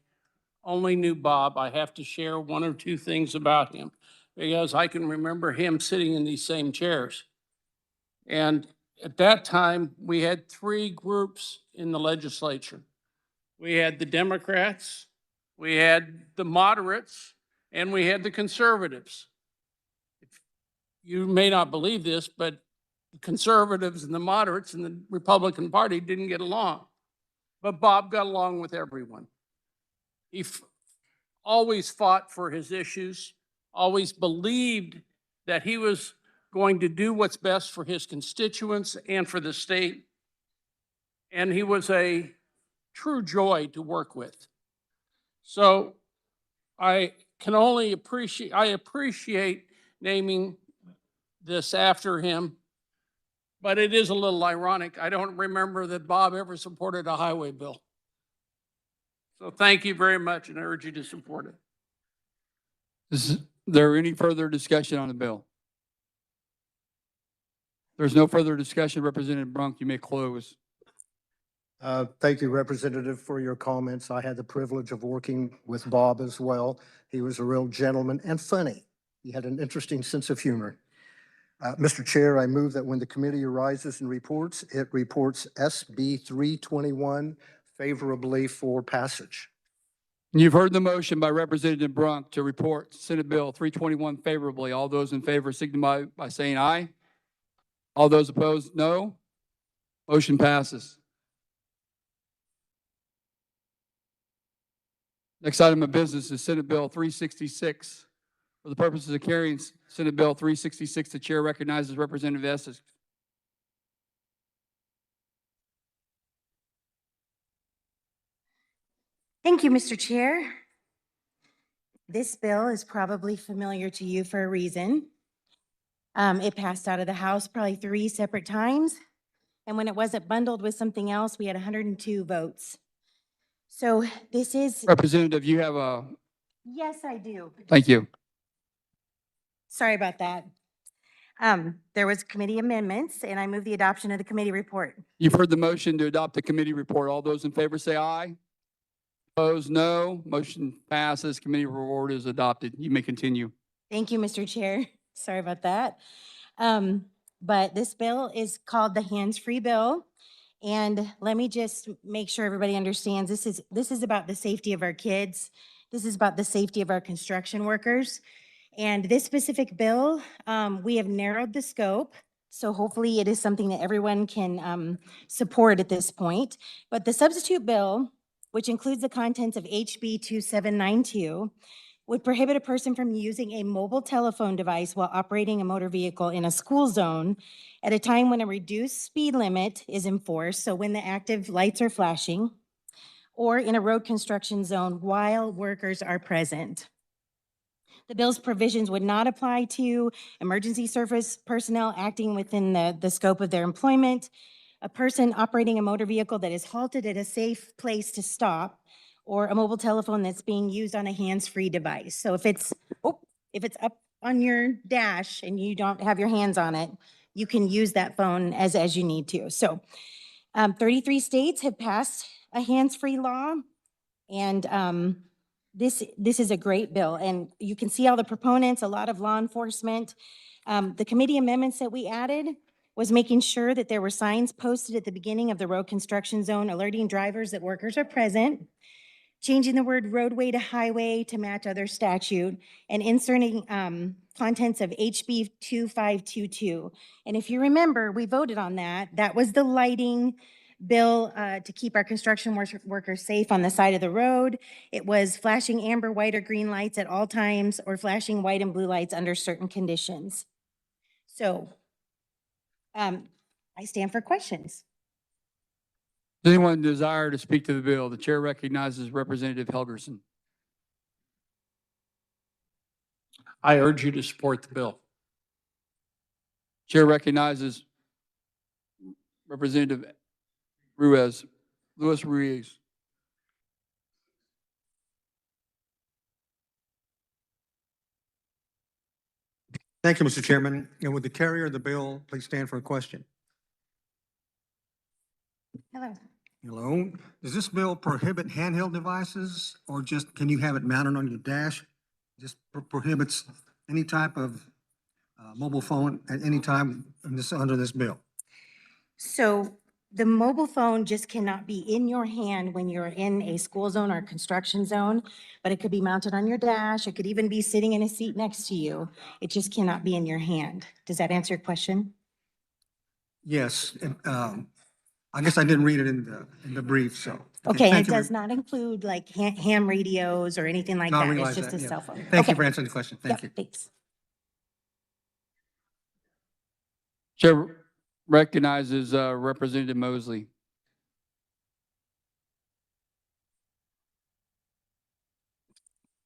only knew Bob, I have to share 1 or 2 things about him because I can remember him sitting in these same chairs. And at that time, we had 3 groups in the legislature. We had the Democrats, we had the moderates, and we had the conservatives. You may not believe this, but the conservatives and the moderates and the Republican Party didn't get along. But Bob got along with everyone. He always fought for his issues, always believed that he was going to do what's best for his constituents and for the state. And he was a true joy to work with. So I appreciate naming this after him, but it is a little ironic. I don't remember that Bob ever supported a highway bill. So thank you very much, and I urge you to support it. Is there any further discussion on the bill? There's no further discussion. Representative Brunk, you may close. Thank you, Representative, for your comments. I had the privilege of working with Bob as well. He was a real gentleman and funny. He had an interesting sense of humor. Mr. Chair, I move that when the committee arises and reports, it reports SB 321 favorably for passage. You've heard the motion by Representative Brunk to report Senate Bill 321 favorably. All those in favor signify by saying aye. All those opposed, no. Motion passes. Next item of business is Senate Bill 366. For the purposes of carrying Senate Bill 366, the chair recognizes Representative Estes. Thank you, Mr. Chair. This bill is probably familiar to you for a reason. It passed out of the House probably 3 separate times. And when it wasn't bundled with something else, we had 102 votes. So this is. Representative, you have a. Yes, I do. Thank you. Sorry about that. There was committee amendments, and I move the adoption of the committee report. You've heard the motion to adopt the committee report. All those in favor say aye. Opposed, no. Motion passes. Committee report is adopted. You may continue. Thank you, Mr. Chair. Sorry about that. But this bill is called the hands-free bill. And let me just make sure everybody understands this is about the safety of our kids. This is about the safety of our construction workers. And this specific bill, we have narrowed the scope. So hopefully it is something that everyone can support at this point. But the substitute bill, which includes the contents of HB 2792, would prohibit a person from using a mobile telephone device while operating a motor vehicle in a school zone at a time when a reduced speed limit is enforced, so when the active lights are flashing, or in a road construction zone while workers are present. The bill's provisions would not apply to emergency service personnel acting within the scope of their employment, a person operating a motor vehicle that is halted at a safe place to stop, or a mobile telephone that's being used on a hands-free device. So if it's up on your dash and you don't have your hands on it, you can use that phone as you need to. So 33 states have passed a hands-free law, and this is a great bill. And you can see all the proponents, a lot of law enforcement. The committee amendments that we added was making sure that there were signs posted at the beginning of the road construction zone alerting drivers that workers are present, changing the word roadway to highway to match other statute, and inserting contents of HB 2522. And if you remember, we voted on that. That was the lighting bill to keep our construction workers safe on the side of the road. It was flashing amber, white, or green lights at all times, or flashing white and blue lights under certain conditions. So I stand for questions. Does anyone desire to speak to the bill? The chair recognizes Representative Helgerson. I urge you to support the bill. Chair recognizes Representative Louis Ruiz. Thank you, Mr. Chairman. And would the carrier of the bill please stand for a question? Hello. Hello. Does this bill prohibit handheld devices, or just can you have it mounted on your dash? Just prohibits any type of mobile phone at any time under this bill? So the mobile phone just cannot be in your hand when you're in a school zone or construction zone, but it could be mounted on your dash. It could even be sitting in a seat next to you. It just cannot be in your hand. Does that answer your question? Yes, I guess I didn't read it in the brief, so. Okay, thank it you. does not include like ham radios or anything like No, I that. It's realize just that, a yeah. cell phone. Thank you Okay. for answering the question. Thank Yep, you. thanks. Chair recognizes Representative Mosley.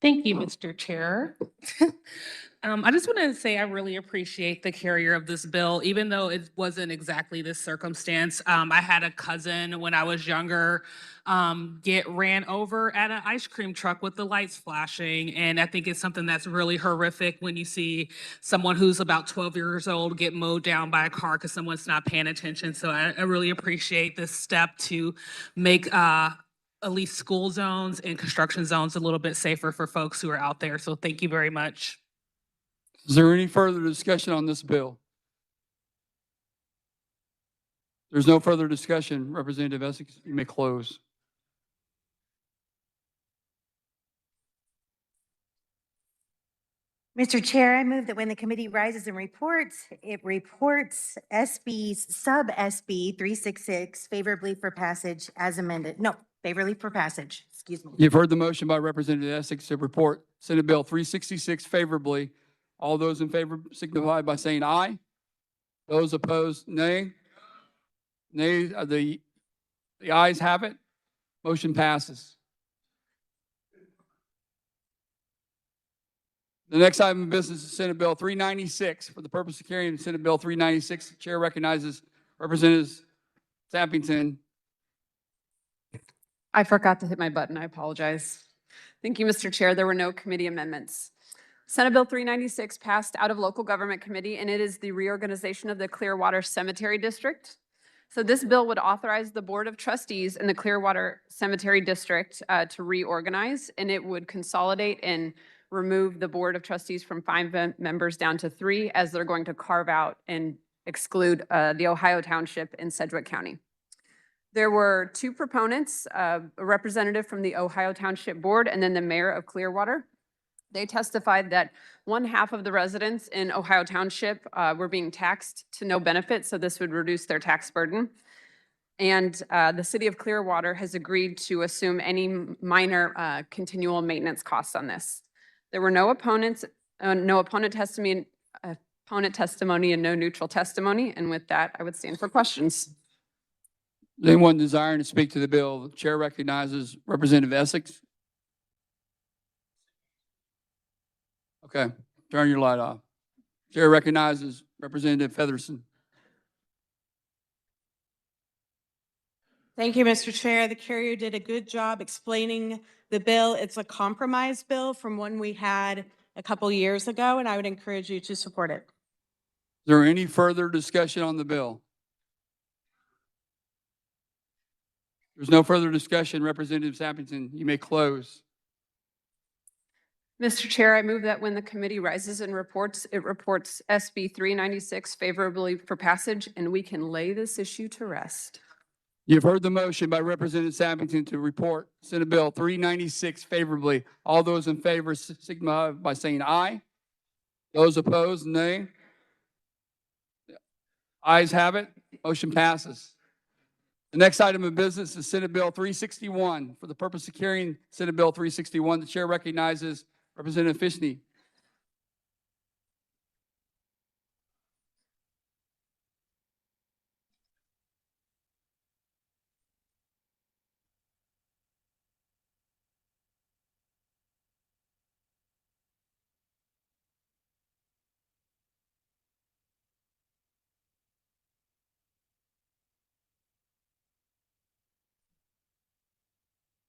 Thank you, Mr. Chair. I just want to say I really appreciate the carrier of this bill, even though it wasn't exactly this circumstance. I had a cousin when I was younger get ran over at an ice cream truck with the lights flashing. And I think it's something that's really horrific when you see someone who's about 12 years old get mowed down by a car because someone's not paying attention. So I really appreciate this step to make at least school zones and construction zones a little bit safer for folks who are out there. So thank you very much. Is there any further discussion on this bill? There's no further discussion. Representative Essex, you may close. Mr. Chair, I move that when the committee rises and reports, it reports sub SB 366 favorably for passage as amended. No, favorably for passage, excuse me. You've heard the motion by Representative Essex to report Senate Bill 366 favorably. All those in favor signify by saying aye. Those opposed, nay. Nay, the ayes have it. Motion passes. The next item of business is Senate Bill 396. For the purpose of carrying Senate Bill 396, the chair recognizes Representative Sappington. I forgot to hit my button. I apologize. Thank you, Mr. Chair. There were no committee amendments. Senate Bill 396 passed out of local government committee, and it is the reorganization of the Clearwater Cemetery District. So this bill would authorize the Board of Trustees in the Clearwater Cemetery District to reorganize, and it would consolidate and remove the Board of Trustees from 5 members down to 3, as they're going to carve out and exclude the Ohio Township in Sedgwick County. There were 2 proponents, a representative from the Ohio Township Board and then the mayor of Clearwater. They testified that 1/2 of the residents in Ohio Township were being taxed to no benefit, so this would reduce their tax burden. And the city of Clearwater has agreed to assume any minor continual maintenance costs on this. There were no opponents, no opponent testimony, and no neutral testimony. And with that, I would stand for questions. Anyone desiring to speak to the bill, the chair recognizes Representative Essex. Okay, turn your light off. Chair recognizes Representative Featherston. Thank you, Mr. Chair. The carrier did a good job explaining the bill. It's a compromise bill from one we had a couple years ago, and I would encourage you to support it. Is there any further discussion on the bill? There's no further discussion. Representative Sappington, you may close. Mr. Chair, I move that when the committee rises and reports, it reports SB 396 favorably for passage, and we can lay this issue to rest. You've heard the motion by Representative Sappington to report Senate Bill 396 favorably. All those in favor signify by saying aye. Those opposed, nay. Ayes have it. Motion passes. The next item of business is Senate Bill 361. For the purpose of carrying Senate Bill 361, the chair recognizes Representative Fishney.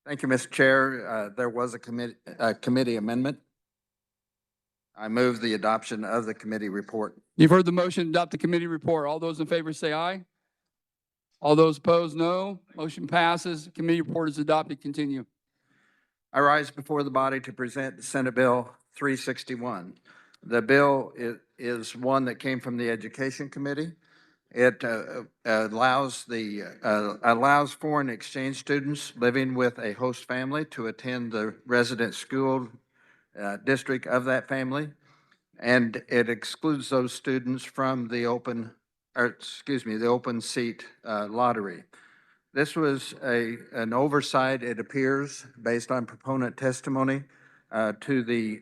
Thank you, Mr. Chair. There was a committee amendment. I move the adoption of the committee report. You've heard the motion to adopt the committee report. All those in favor say aye. All those opposed, no. Motion passes. Committee report is adopted. Continue. I rise before the body to present Senate Bill 361. The bill is one that came from the Education Committee. It allows foreign exchange students living with a host family to attend the resident school district of that family, and it excludes those students from the open the open seat lottery. This was an oversight, it appears, based on proponent testimony to the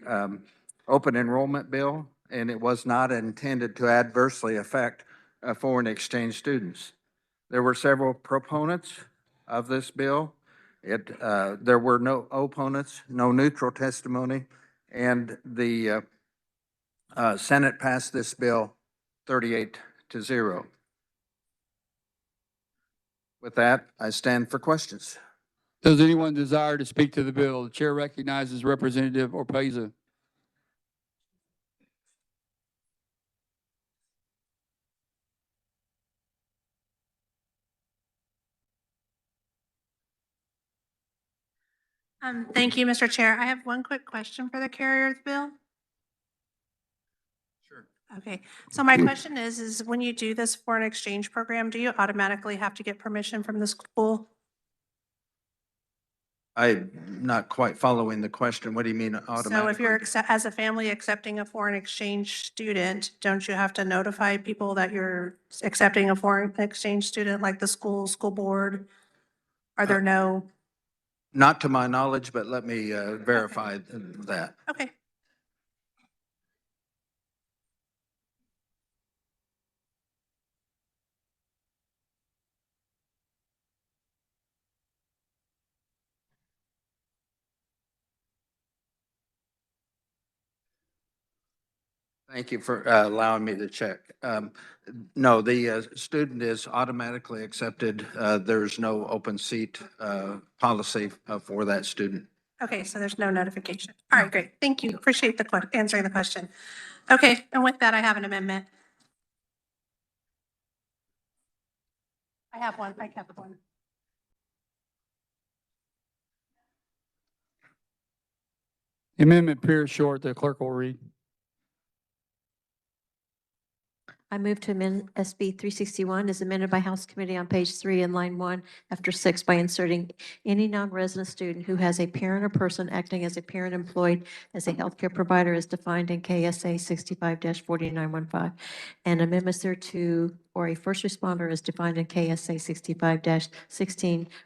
open enrollment bill, and it was not intended to adversely affect foreign exchange students. There were several proponents of this bill. There were no opponents, no neutral testimony, and the Senate passed this bill 38-0. With that, I stand for questions. Does anyone desire to speak to the bill? The chair recognizes Representative Orpeza. Thank you, Mr. Chair. I have one quick question for the carriers bill. Sure. Okay, so my question is when you do this foreign exchange program, do you automatically have to get permission from the school? I'm not quite following the question. What do you mean automatically? So if you're, as a family accepting a foreign exchange student, don't you have to notify people that you're accepting a foreign exchange student, like the school board? Are there no? Not to my knowledge, but let me verify that. Okay. Thank you for allowing me to check. No, the student is automatically accepted. There's no open seat policy for that student. Okay, so there's no notification. All right, great. Thank you. Appreciate the answering the question. Okay, and with that, I have an amendment. I have one. The amendment appears short. The clerk will read. I move to amend SB 361 as amended by House Committee on page 3 in line 1 after 6 by inserting any non-resident student who has a parent or person acting as a parent employed as a healthcare provider as defined in KSA 65-4915, and amendments thereto or a first responder as defined in KSA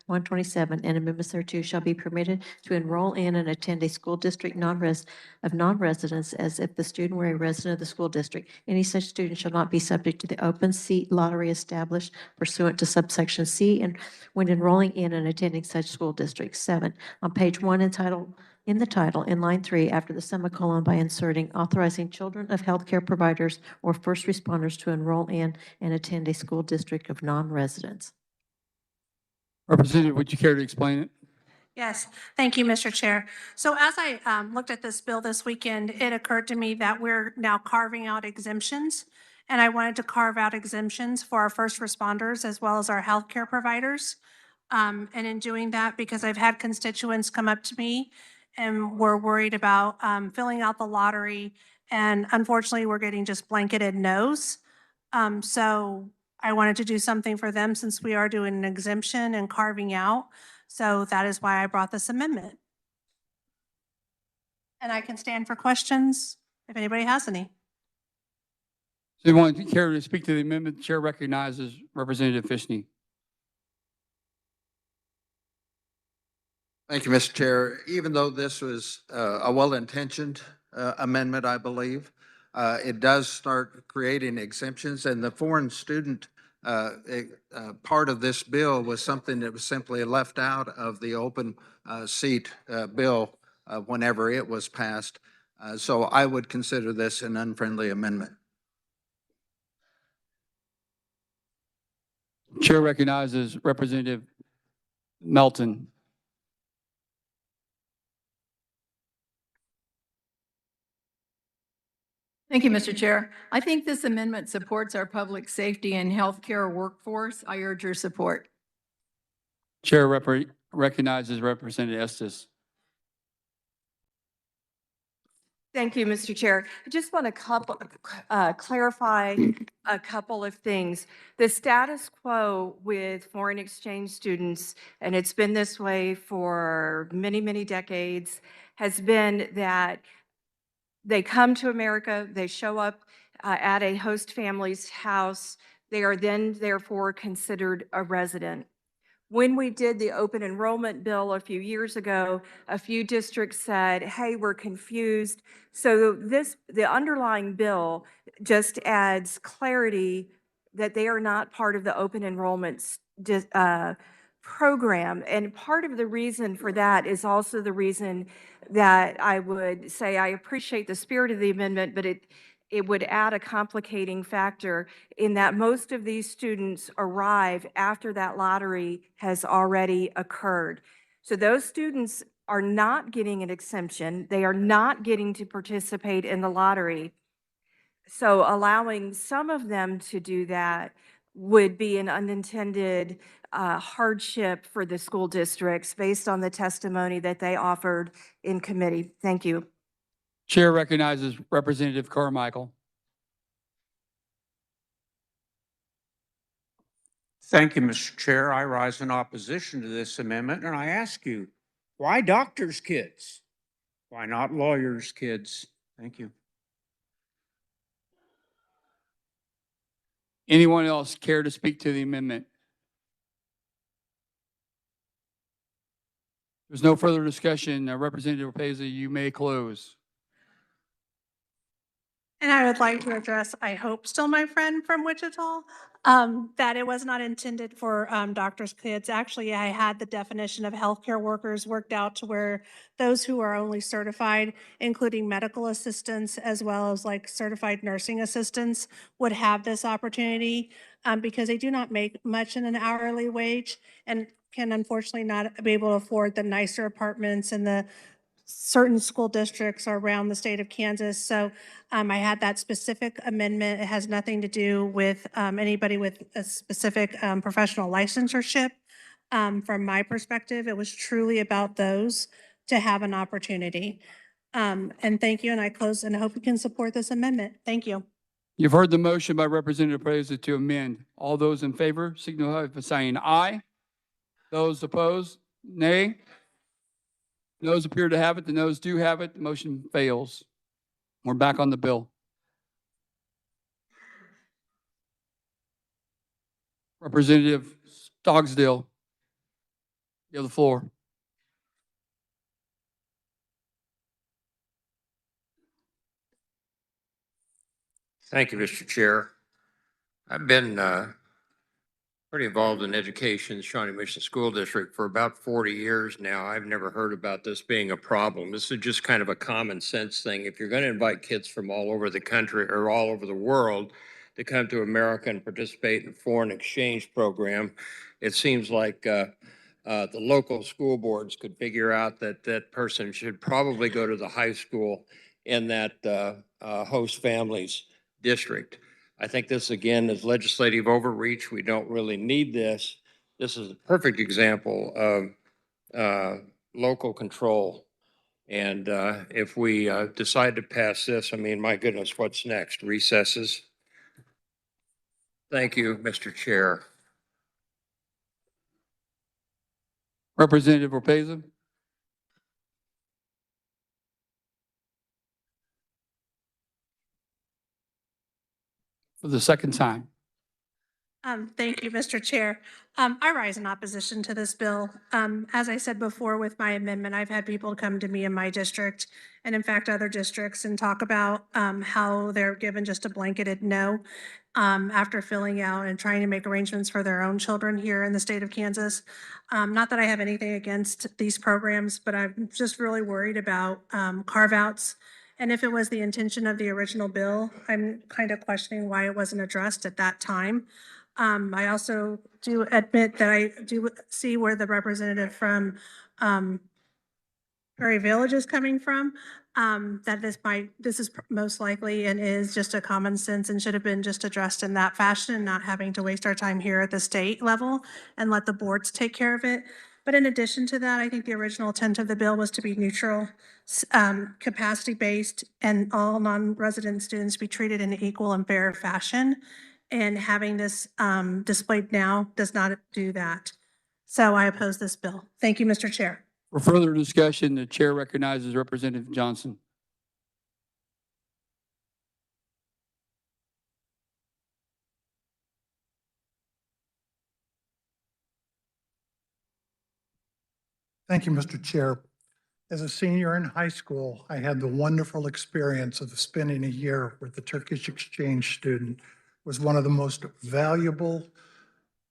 65-16-127, and amendments thereto shall be permitted to enroll in and attend a school district non-residents as if the student were a resident of the school district. Any such student shall not be subject to the open seat lottery established pursuant to subsection C and when enrolling in and attending such school district. 7, on page 1 in the title, in line 3, after the semicolon, by inserting authorizing children of healthcare providers or first responders to enroll in and attend a school district of non-residents. Representative, would you care to explain it? Yes, thank you, Mr. Chair. So as I looked at this bill this weekend, it occurred to me that we're now carving out exemptions. And I wanted to carve out exemptions for our first responders as well as our healthcare providers. And in doing that, because I've had constituents come up to me and were worried about filling out the lottery. And unfortunately, we're getting just blanketed no's. So I wanted to do something for them since we are doing an exemption and carving out. So that is why I brought this amendment. And I can stand for questions if anybody has any. Does anyone care to speak to the amendment? The chair recognizes Representative Fishney. Thank you, Mr. Chair. Even though this was a well-intentioned amendment, I believe, it does start creating exemptions, and the foreign student part of this bill was something that was simply left out of the open seat bill whenever it was passed. So I would consider this an unfriendly amendment. Chair recognizes Representative Melton. Thank you, Mr. Chair. I think this amendment supports our public safety and healthcare workforce. I urge your support. Chair recognizes Representative Estes. Thank you, Mr. Chair. I just want to clarify a couple of things. The status quo with foreign exchange students, and it's been this way for many, many decades, has been that they come to America, they show up at a host family's house, They are then therefore considered a resident. When we did the open enrollment bill a few years ago, a few districts said, hey, we're confused. So the underlying bill just adds clarity that they are not part of the open enrollment program. And part of the reason for that is also the reason that I would say I appreciate the spirit of the amendment, but it would add a complicating factor in that most of these students arrive after that lottery has already occurred. So those students are not getting an exemption. They are not getting to participate in the lottery. So allowing some of them to do that would be an unintended hardship for the school districts based on the testimony that they offered in committee. Thank you. Chair recognizes Representative Carmichael. Thank you, Mr. Chair. I rise in opposition to this amendment, and I ask you, why doctors' kids? Why not lawyers' kids? Thank you. Anyone else care to speak to the amendment? There's no further discussion. Representative Opeza, you may close. And I would like to address, I hope still my friend from Wichita, that it was not intended for doctors' kids. Actually, I had the definition of healthcare workers worked out to where those who are only certified, including medical assistants, as well as like certified nursing assistants, would have this opportunity because they do not make much in an hourly wage and can unfortunately not be able to afford the nicer apartments and the certain school districts around the state of Kansas. So I had that specific amendment. It has nothing to do with anybody with a specific professional licensure. From my perspective, it was truly about those to have an opportunity. And thank you, and I close and I hope you can support this amendment. Thank you. You've heard the motion by Representative Opeza to amend. All those in favor signify by saying aye. Those opposed, nay. Noes appear to have it. The noes do have it. The motion fails. We're back on the bill. Representative Stogsdill, you have the floor. Thank you, Mr. Chair. I've been pretty involved in education, the Shawnee Mission School District, for about 40 years now. I've never heard about this being a problem. This is just kind of a common sense thing. If you're going to invite kids from all over the country or all over the world to come to America and participate in a foreign exchange program, it seems like the local school boards could figure out that that person should probably go to the high school in that host family's district. I think this, again, is legislative overreach. We don't really need this. This is a perfect example of local control. And if we decide to pass this, I mean, my goodness, what's next? Recesses? Thank you, Mr. Chair. Representative Opeza. For the second time. Thank you, Mr. Chair. I rise in opposition to this bill. As I said before with my amendment, I've had people come to me in my district and in fact other districts and talk about how they're given just a blanketed no after filling out and trying to make arrangements for their own children here in the state of Kansas. Not that I have anything against these programs, but I'm just really worried about carve-outs. And if it was the intention of the original bill, I'm kind of questioning why it wasn't addressed at that time. I also do admit that I do see where the representative from Prairie Village is coming from, that this is most likely and is just a common sense and should have been just addressed in that fashion and not having to waste our time here at the state level and let the boards take care of it. But in addition to that, I think the original intent of the bill was to be neutral, capacity-based, and all non-resident students be treated in an equal and fair fashion. And having this displayed now does not do that. So I oppose this bill. Thank you, Mr. Chair. For further discussion, the chair recognizes Representative Johnson. Thank you, Mr. Chair. As a senior in high school, I had the wonderful experience of spending a year with the Turkish exchange student. It was one of the most valuable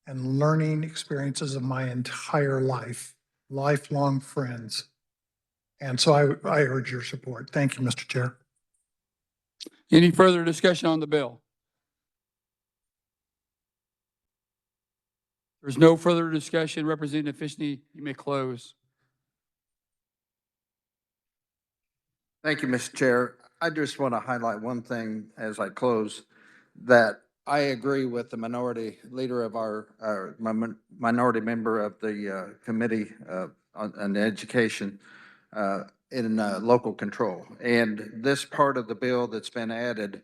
and learning experiences of my entire life, lifelong friends. And so I urge your support. Thank you, Mr. Chair. Any further discussion on the bill? There's no further discussion. Representative Fishney, you may close. Thank you, Mr. Chair. I just want to highlight one thing as I close, that I agree with the minority leader of minority member of the committee on education in local control. And this part of the bill that's been added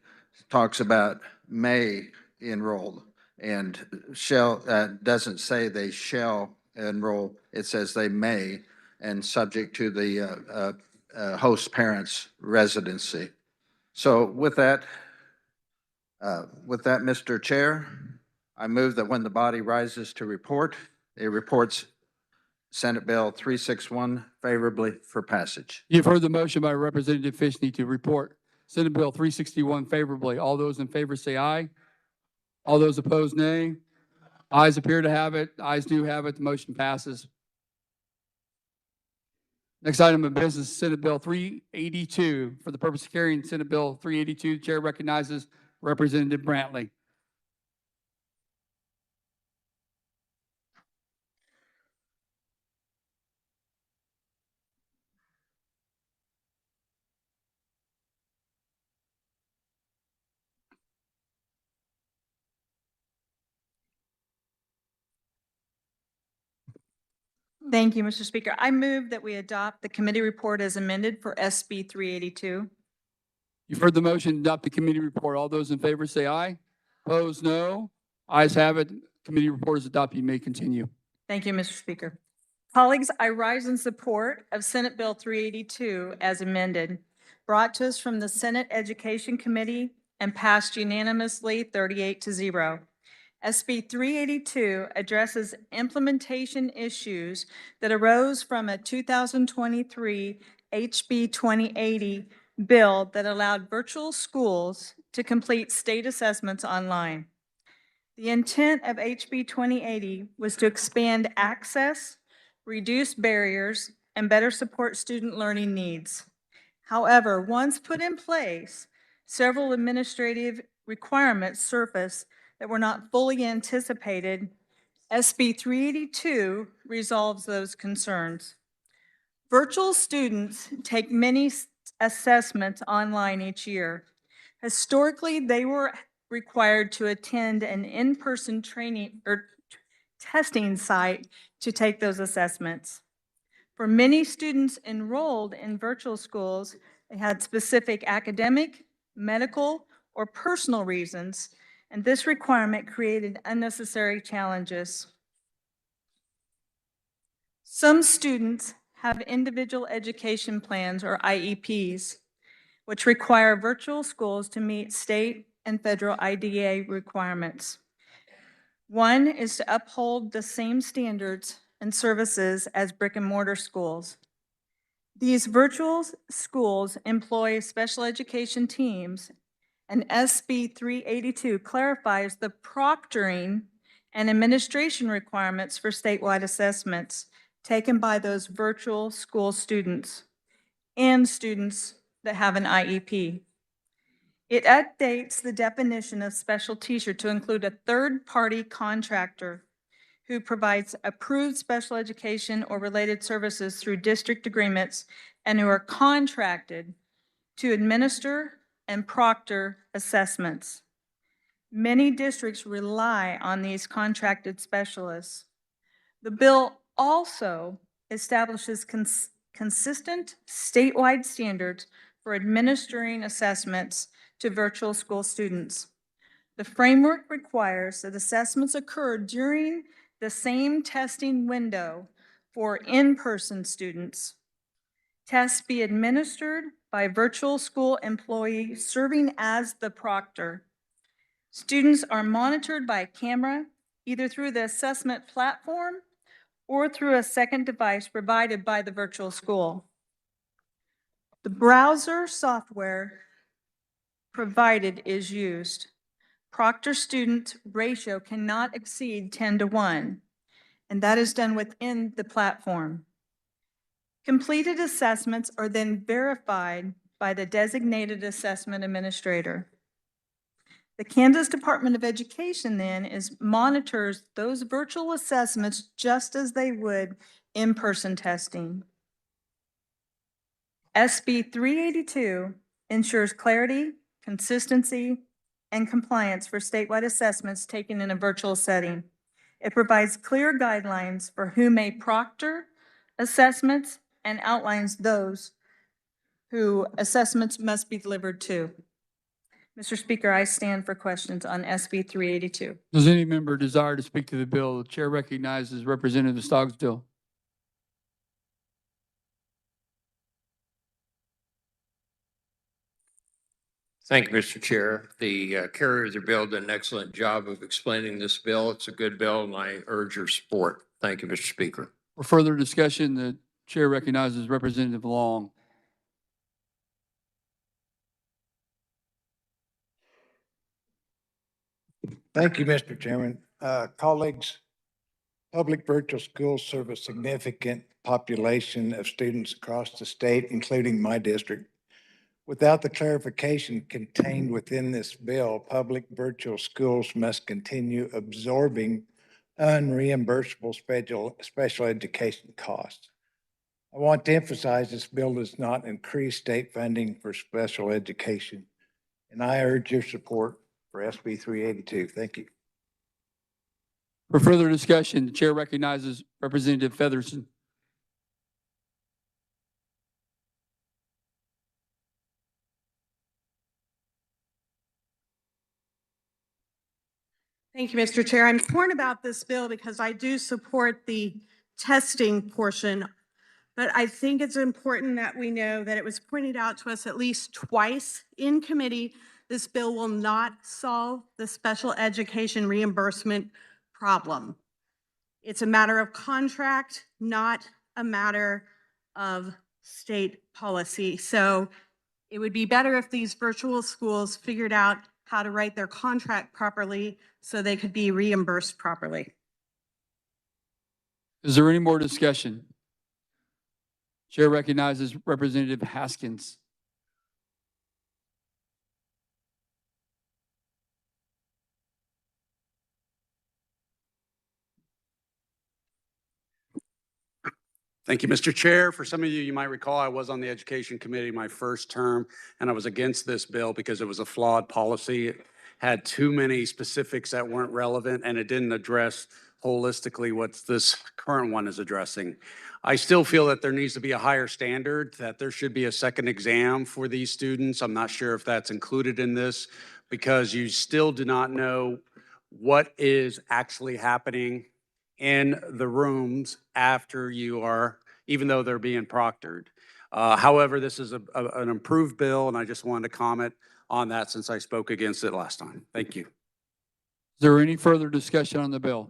talks about may enroll and shall, doesn't say they shall enroll. It says they may, and subject to the host parents' residency. So with that, Mr. Chair, I move that when the body rises to report, it reports Senate Bill 361 favorably for passage. You've heard the motion by Representative Fishney to report Senate Bill 361 favorably. All those in favor say aye. All those opposed, nay. Ayes appear to have it. Ayes do have it. The motion passes. Next item of business, Senate Bill 382. For the purpose of carrying Senate Bill 382, the chair recognizes Representative Brantley. Thank you, Mr. Speaker. I move that we adopt the committee report as amended for SB 382. You've heard the motion to adopt the committee report. All those in favor say aye. Opposed, no. Ayes have it. Committee report is adopted. You may continue. Thank you, Mr. Speaker. Colleagues, I rise in support of Senate Bill 382 as amended, brought to us from the Senate Education Committee and passed unanimously 38-0. SB 382 addresses implementation issues that arose from a 2023 HB 2080 bill that allowed virtual schools to complete state assessments online. The intent of HB 2080 was to expand access, reduce barriers, and better support student learning needs. However, once put in place, several administrative requirements surfaced that were not fully anticipated. SB 382 resolves those concerns. Virtual students take many assessments online each year. Historically, they were required to attend an in-person training or testing site to take those assessments. For many students enrolled in virtual schools, they had specific academic, medical, or personal reasons, and this requirement created unnecessary challenges. Some students have individual education plans or IEPs, which require virtual schools to meet state and federal IDEA requirements. One is to uphold the same standards and services as brick and mortar schools. These virtual schools employ special education teams, and SB 382 clarifies the proctoring and administration requirements for statewide assessments taken by those virtual school students and students that have an IEP. It updates the definition of special teacher to include a third-party contractor who provides approved special education or related services through district agreements and who are contracted to administer and proctor assessments. Many districts rely on these contracted specialists. The bill also establishes consistent statewide standards for administering assessments to virtual school students. The framework requires that assessments occur during the same testing window for in-person students. Tests be administered by a virtual school employee serving as the proctor. Students are monitored by camera, either through the assessment platform or through a second device provided by the virtual school. The browser software provided is used. Proctor-student ratio cannot exceed 10:1, and that is done within the platform. Completed assessments are then verified by the designated assessment administrator. The Kansas Department of Education then monitors those virtual assessments just as they would in-person testing. SB 382 ensures clarity, consistency, and compliance for statewide assessments taken in a virtual setting. It provides clear guidelines for who may proctor assessments and outlines those who assessments must be delivered to. Mr. Speaker, I stand for questions on SB 382. Does any member desire to speak to the bill? The chair recognizes Representative Stogsdill. Thank you, Mr. Chair. The carrier of the bill did an excellent job of explaining this bill. It's a good bill, and I urge your support. Thank you, Mr. Speaker. For further discussion, the chair recognizes Representative Long. Thank you, Mr. Chairman. Colleagues, public virtual schools serve a significant population of students across the state, including my district. Without the clarification contained within this bill, public virtual schools must continue absorbing unreimbursable special education costs. I want to emphasize this bill does not increase state funding for special education, and I urge your support for SB 382. Thank you. For further discussion, the chair recognizes Representative Featherston. Thank you, Mr. Chair. I'm torn about this bill because I do support the testing portion, but I think it's important that we know that it was pointed out to us at least twice in committee. This bill will not solve the special education reimbursement problem. It's a matter of contract, not a matter of state policy. So it would be better if these virtual schools figured out how to write their contract properly so they could be reimbursed properly. Is there any more discussion? Chair recognizes Representative Haskins. Thank you, Mr. Chair. For some of you, you might recall I was on the Education Committee my first term, and I was against this bill because it was a flawed policy. It had too many specifics that weren't relevant, and it didn't address holistically what this current one is addressing. I still feel that there needs to be a higher standard, that there should be a second exam for these students. I'm not sure if that's included in this because you still do not know what is actually happening in the rooms after you are, even though they're being proctored. However, this is an improved bill, and I just wanted to comment on that since I spoke against it last time. Thank you. Is there any further discussion on the bill?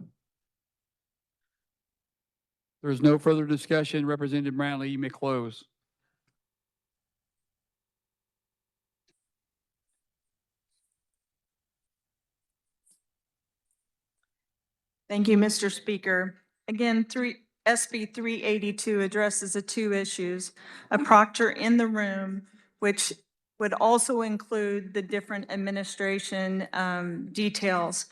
There is no further discussion. Representative Brantley, you may close. Thank you, Mr. Speaker. Again, SB 382 addresses the two issues, a proctor in the room, which would also include the different administration details.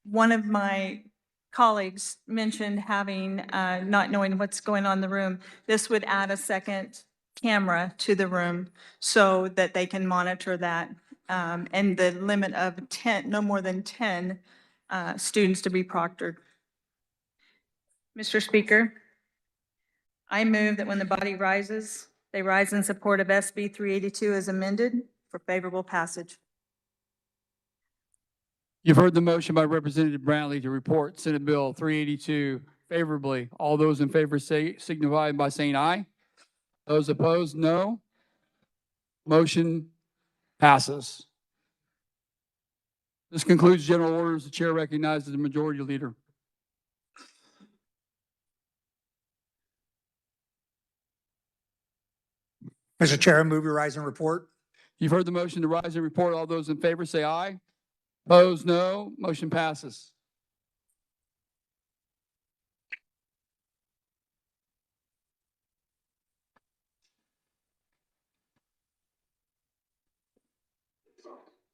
One of my colleagues mentioned having, not knowing what's going on in the room. This would add a second camera to the room so that they can monitor that. And the limit of 10, no more than 10 students to be proctored. Mr. Speaker, I move that when the body rises, they rise in support of SB 382 as amended for favorable passage. You've heard the motion by Representative Brantley to report Senate Bill 382 favorably. All those in favor signify by saying aye. Those opposed, no. Motion passes. This concludes general orders. The chair recognizes the majority leader. Mr. Chair, I move we rise and report. You've heard the motion to rise and report. All those in favor say aye. Opposed, no. Motion passes.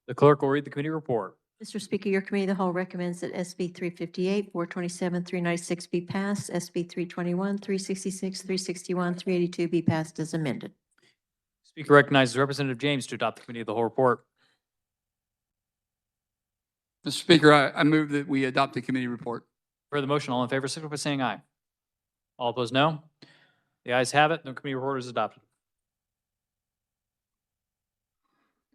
The clerk will read the committee report. Mr. Speaker, your committee of the whole recommends that SB 358, 427, 396 be passed, SB 321, 366, 361, 382 be passed as amended. Speaker recognizes Representative James to adopt the committee of the whole report. Mr. Speaker, I move that we adopt the committee report. For the motion, all in favor, signify by saying aye. All opposed, no. The ayes have it. The committee report is adopted.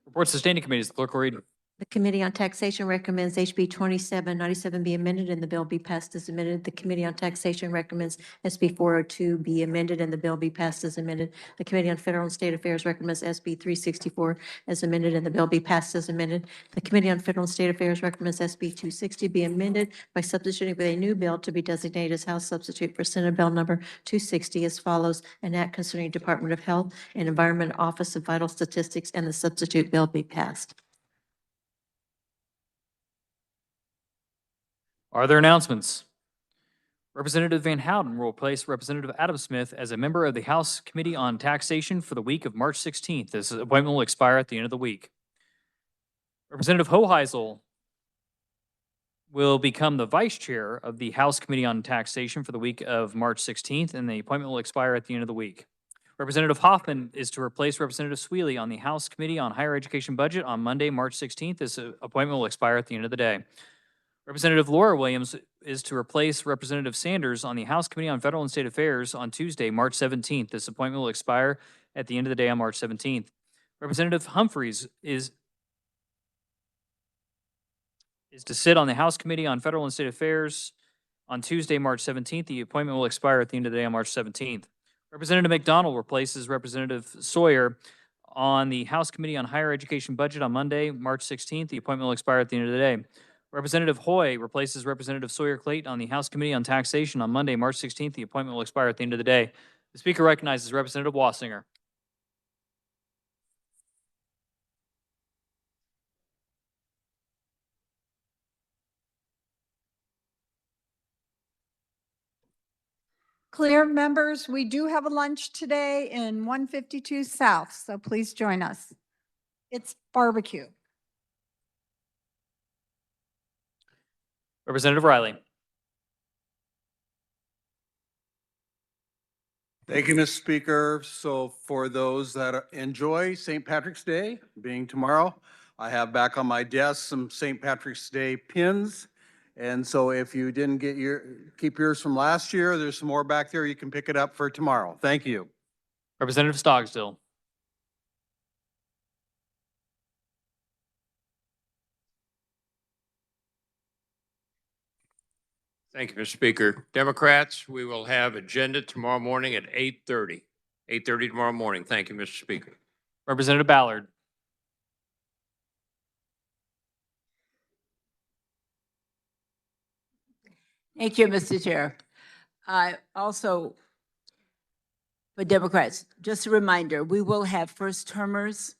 Reports to standing committees. The clerk will read. The Committee on Taxation recommends HB 2797 be amended and the bill be passed as amended. The Committee on Taxation recommends SB 402 be amended and the bill be passed as amended. The Committee on Federal and State Affairs recommends SB 364 as amended and the bill be passed as amended. The Committee on Federal and State Affairs recommends SB 260 be amended by substituting with a new bill to be designated as House substitute for Senate Bill number 260 as follows: an act concerning Department of Health and Environment Office of Vital Statistics, and the substitute bill be passed. Are there announcements? Representative Van Houten will replace Representative Adam Smith as a member of the House Committee on Taxation for the week of March 16th. This appointment will expire at the end of the week. Representative Hoheisel will become the vice chair of the House Committee on Taxation for the week of March 16th, and the appointment will expire at the end of the week. Representative Hoffman is to replace Representative Sweeley on the House Committee on Higher Education Budget on Monday, March 16th. This appointment will expire at the end of the day. Representative Laura Williams is to replace Representative Sanders on the House Committee on Federal and State Affairs on Tuesday, March 17th. This appointment will expire at the end of the day on March 17th. Representative Humphreys is to sit on the House Committee on Federal and State Affairs on Tuesday, March 17th. The appointment will expire at the end of the day on March 17th. Representative McDonald replaces Representative Sawyer on the House Committee on Higher Education Budget on Monday, March 16th. The appointment will expire at the end of the day. Representative Hoy replaces Representative Sawyer Clayton on the House Committee on Taxation on Monday, March 16th. The appointment will expire at the end of the day. The Speaker recognizes Representative Wassinger. Clear members, we do have a lunch today in 152 South, so please join us. It's barbecue. Representative Riley. Thank you, Mr. Speaker. So for those that enjoy St. Patrick's Day being tomorrow, I have back on my desk some St. Patrick's Day pins. And so if you didn't get keep yours from last year, there's some more back there. You can pick it up for tomorrow. Thank you. Representative Stogsdill. Thank you, Mr. Speaker. Democrats, we will have agenda tomorrow morning at 8:30. 8:30 tomorrow morning. Thank you, Mr. Speaker. Representative Ballard. Thank you, Mr. Chair. Also, for Democrats, just a reminder, we will have first termers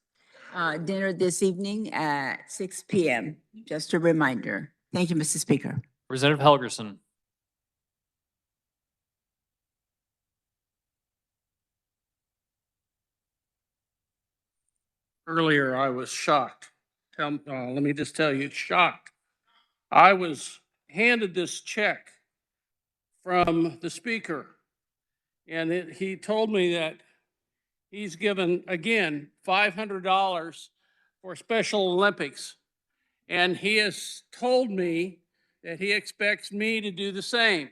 dinner this evening at 6 p.m. Just a reminder. Thank you, Mr. Speaker. Representative Helgerson. Earlier, I was shocked. Let me just tell you, shocked. I was handed this check from the speaker, and he told me that he's given, again, $500 for Special Olympics. And he has told me that he expects me to do the same.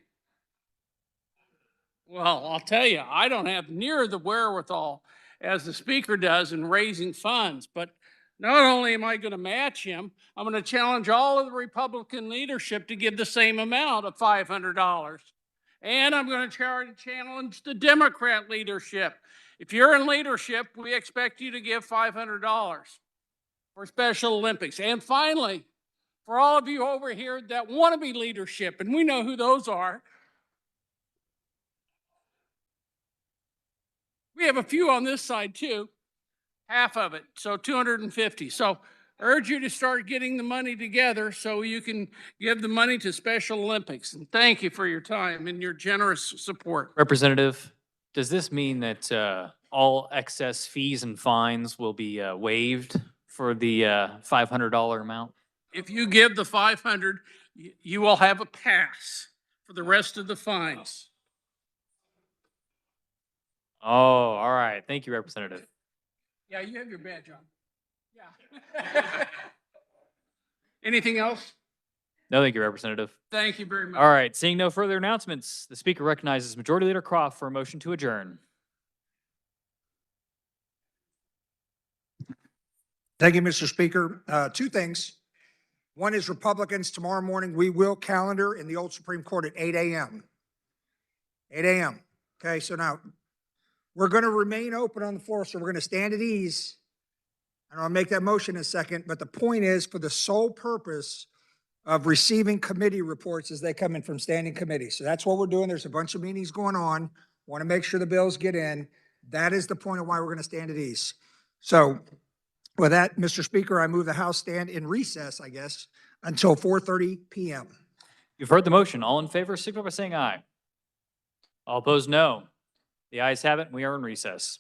Well, I'll tell you, I don't have near the wherewithal as the speaker does in raising funds, but not only am I going to match him, I'm going to challenge all of the Republican leadership to give the same amount of $500. And I'm going to challenge the Democrat leadership. If you're in leadership, we expect you to give $500 for Special Olympics. And finally, for all of you over here that want to be leadership, and we know who those are, we We have a few on this side too, half of it, so 250. So urge you to start getting the money together so you can give the money to Special Olympics. And thank you for your time and your generous support. Representative, does this mean that all excess fees and fines will be waived for the $500 amount? If you give the 500, you will have a pass for the rest of the fines. Oh, all right. Thank you, Representative. Yeah, you have your badge on. Yeah. Anything else? No, thank you, Representative. Thank you very much. All right, seeing no further announcements, the Speaker recognizes Majority Leader Croft for a motion to adjourn. Thank you, Mr. Speaker. Two things. One is Republicans, tomorrow morning, we will calendar in the old Supreme Court at 8 a.m. 8 a.m. Okay, so now we're going to remain open on the floor, so we're going to stand at ease. And I'll make that motion in a second, but the point is for the sole purpose of receiving committee reports as they come in from standing committees. So that's what we're doing. There's a bunch of meetings going on. Want to make sure the bills get in. That is the point of why we're going to stand at ease. So with that, Mr. Speaker, I move the House stand in recess, I guess, until 4:30 p.m. You've heard the motion. All in favor, signify by saying aye. All opposed, no. The ayes have it, and we are in recess.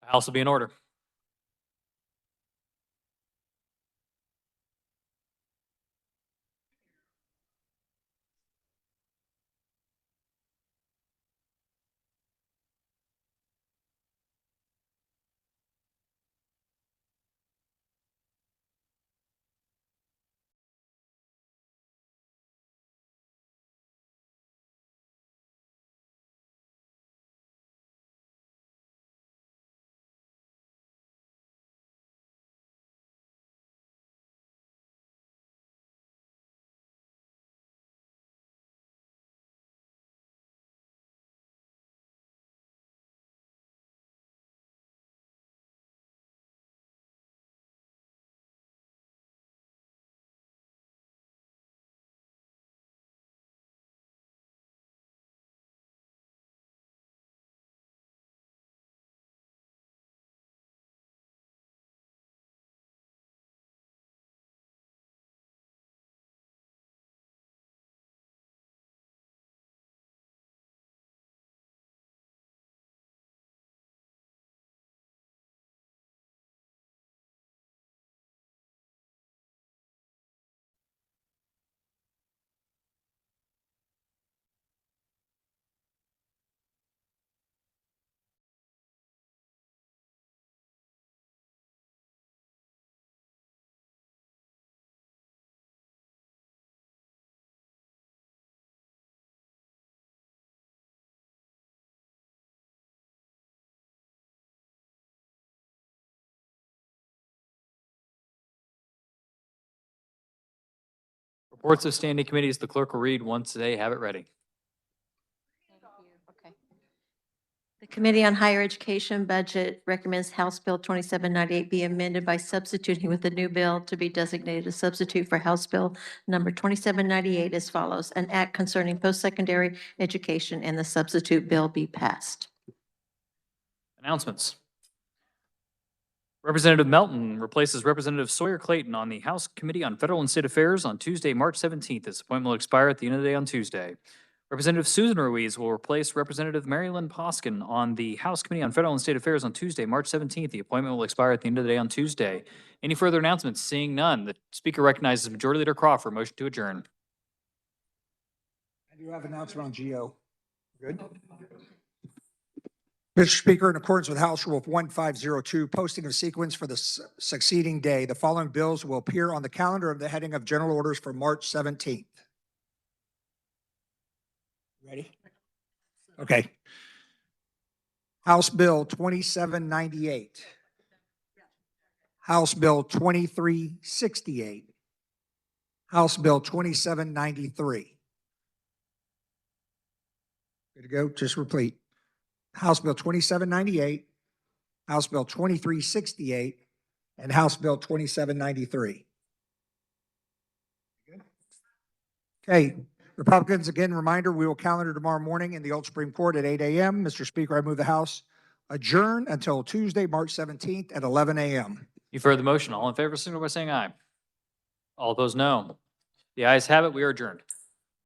The House will be in order. Reports of standing committees, the clerk will read once they have it ready. Okay. The Committee on Higher Education Budget recommends House Bill 2798 be amended by substituting with a new bill to be designated a substitute for House Bill number 2798 as follows: an act concerning post-secondary education, and the substitute bill be passed. Announcements. Representative Melton replaces Representative Sawyer Clayton on the House Committee on Federal and State Affairs on Tuesday, March 17th. This appointment will expire at the end of the day on Tuesday. Representative Susan Ruiz will replace Representative Mary Lynn Poskin on the House Committee on Federal and State Affairs on Tuesday, March 17th. The appointment will expire at the end of the day on Tuesday. Any further announcements? Seeing none, the Speaker recognizes Majority Leader Crawford. Motion to adjourn. I do have an announcement on GO. Good. Mr. Speaker, in accordance with House Rule 1502, posting of sequence for the succeeding day, the following bills will appear on the calendar of the heading of General Orders for March 17th. Ready? Okay. House Bill 2798. House Bill 2368. House Bill 2793. Good to go? Just repeat. House Bill 2798, House Bill 2368, and House Bill 2793. Good. Okay, Republicans, again, reminder, we will calendar tomorrow morning in the Old Supreme Court at 8 a.m. Mr. Speaker, I move the House adjourn until Tuesday, March 17th at 11 a.m. You've heard the motion. All in favor, signal by saying aye. All opposed, no. The ayes have it. We are adjourned.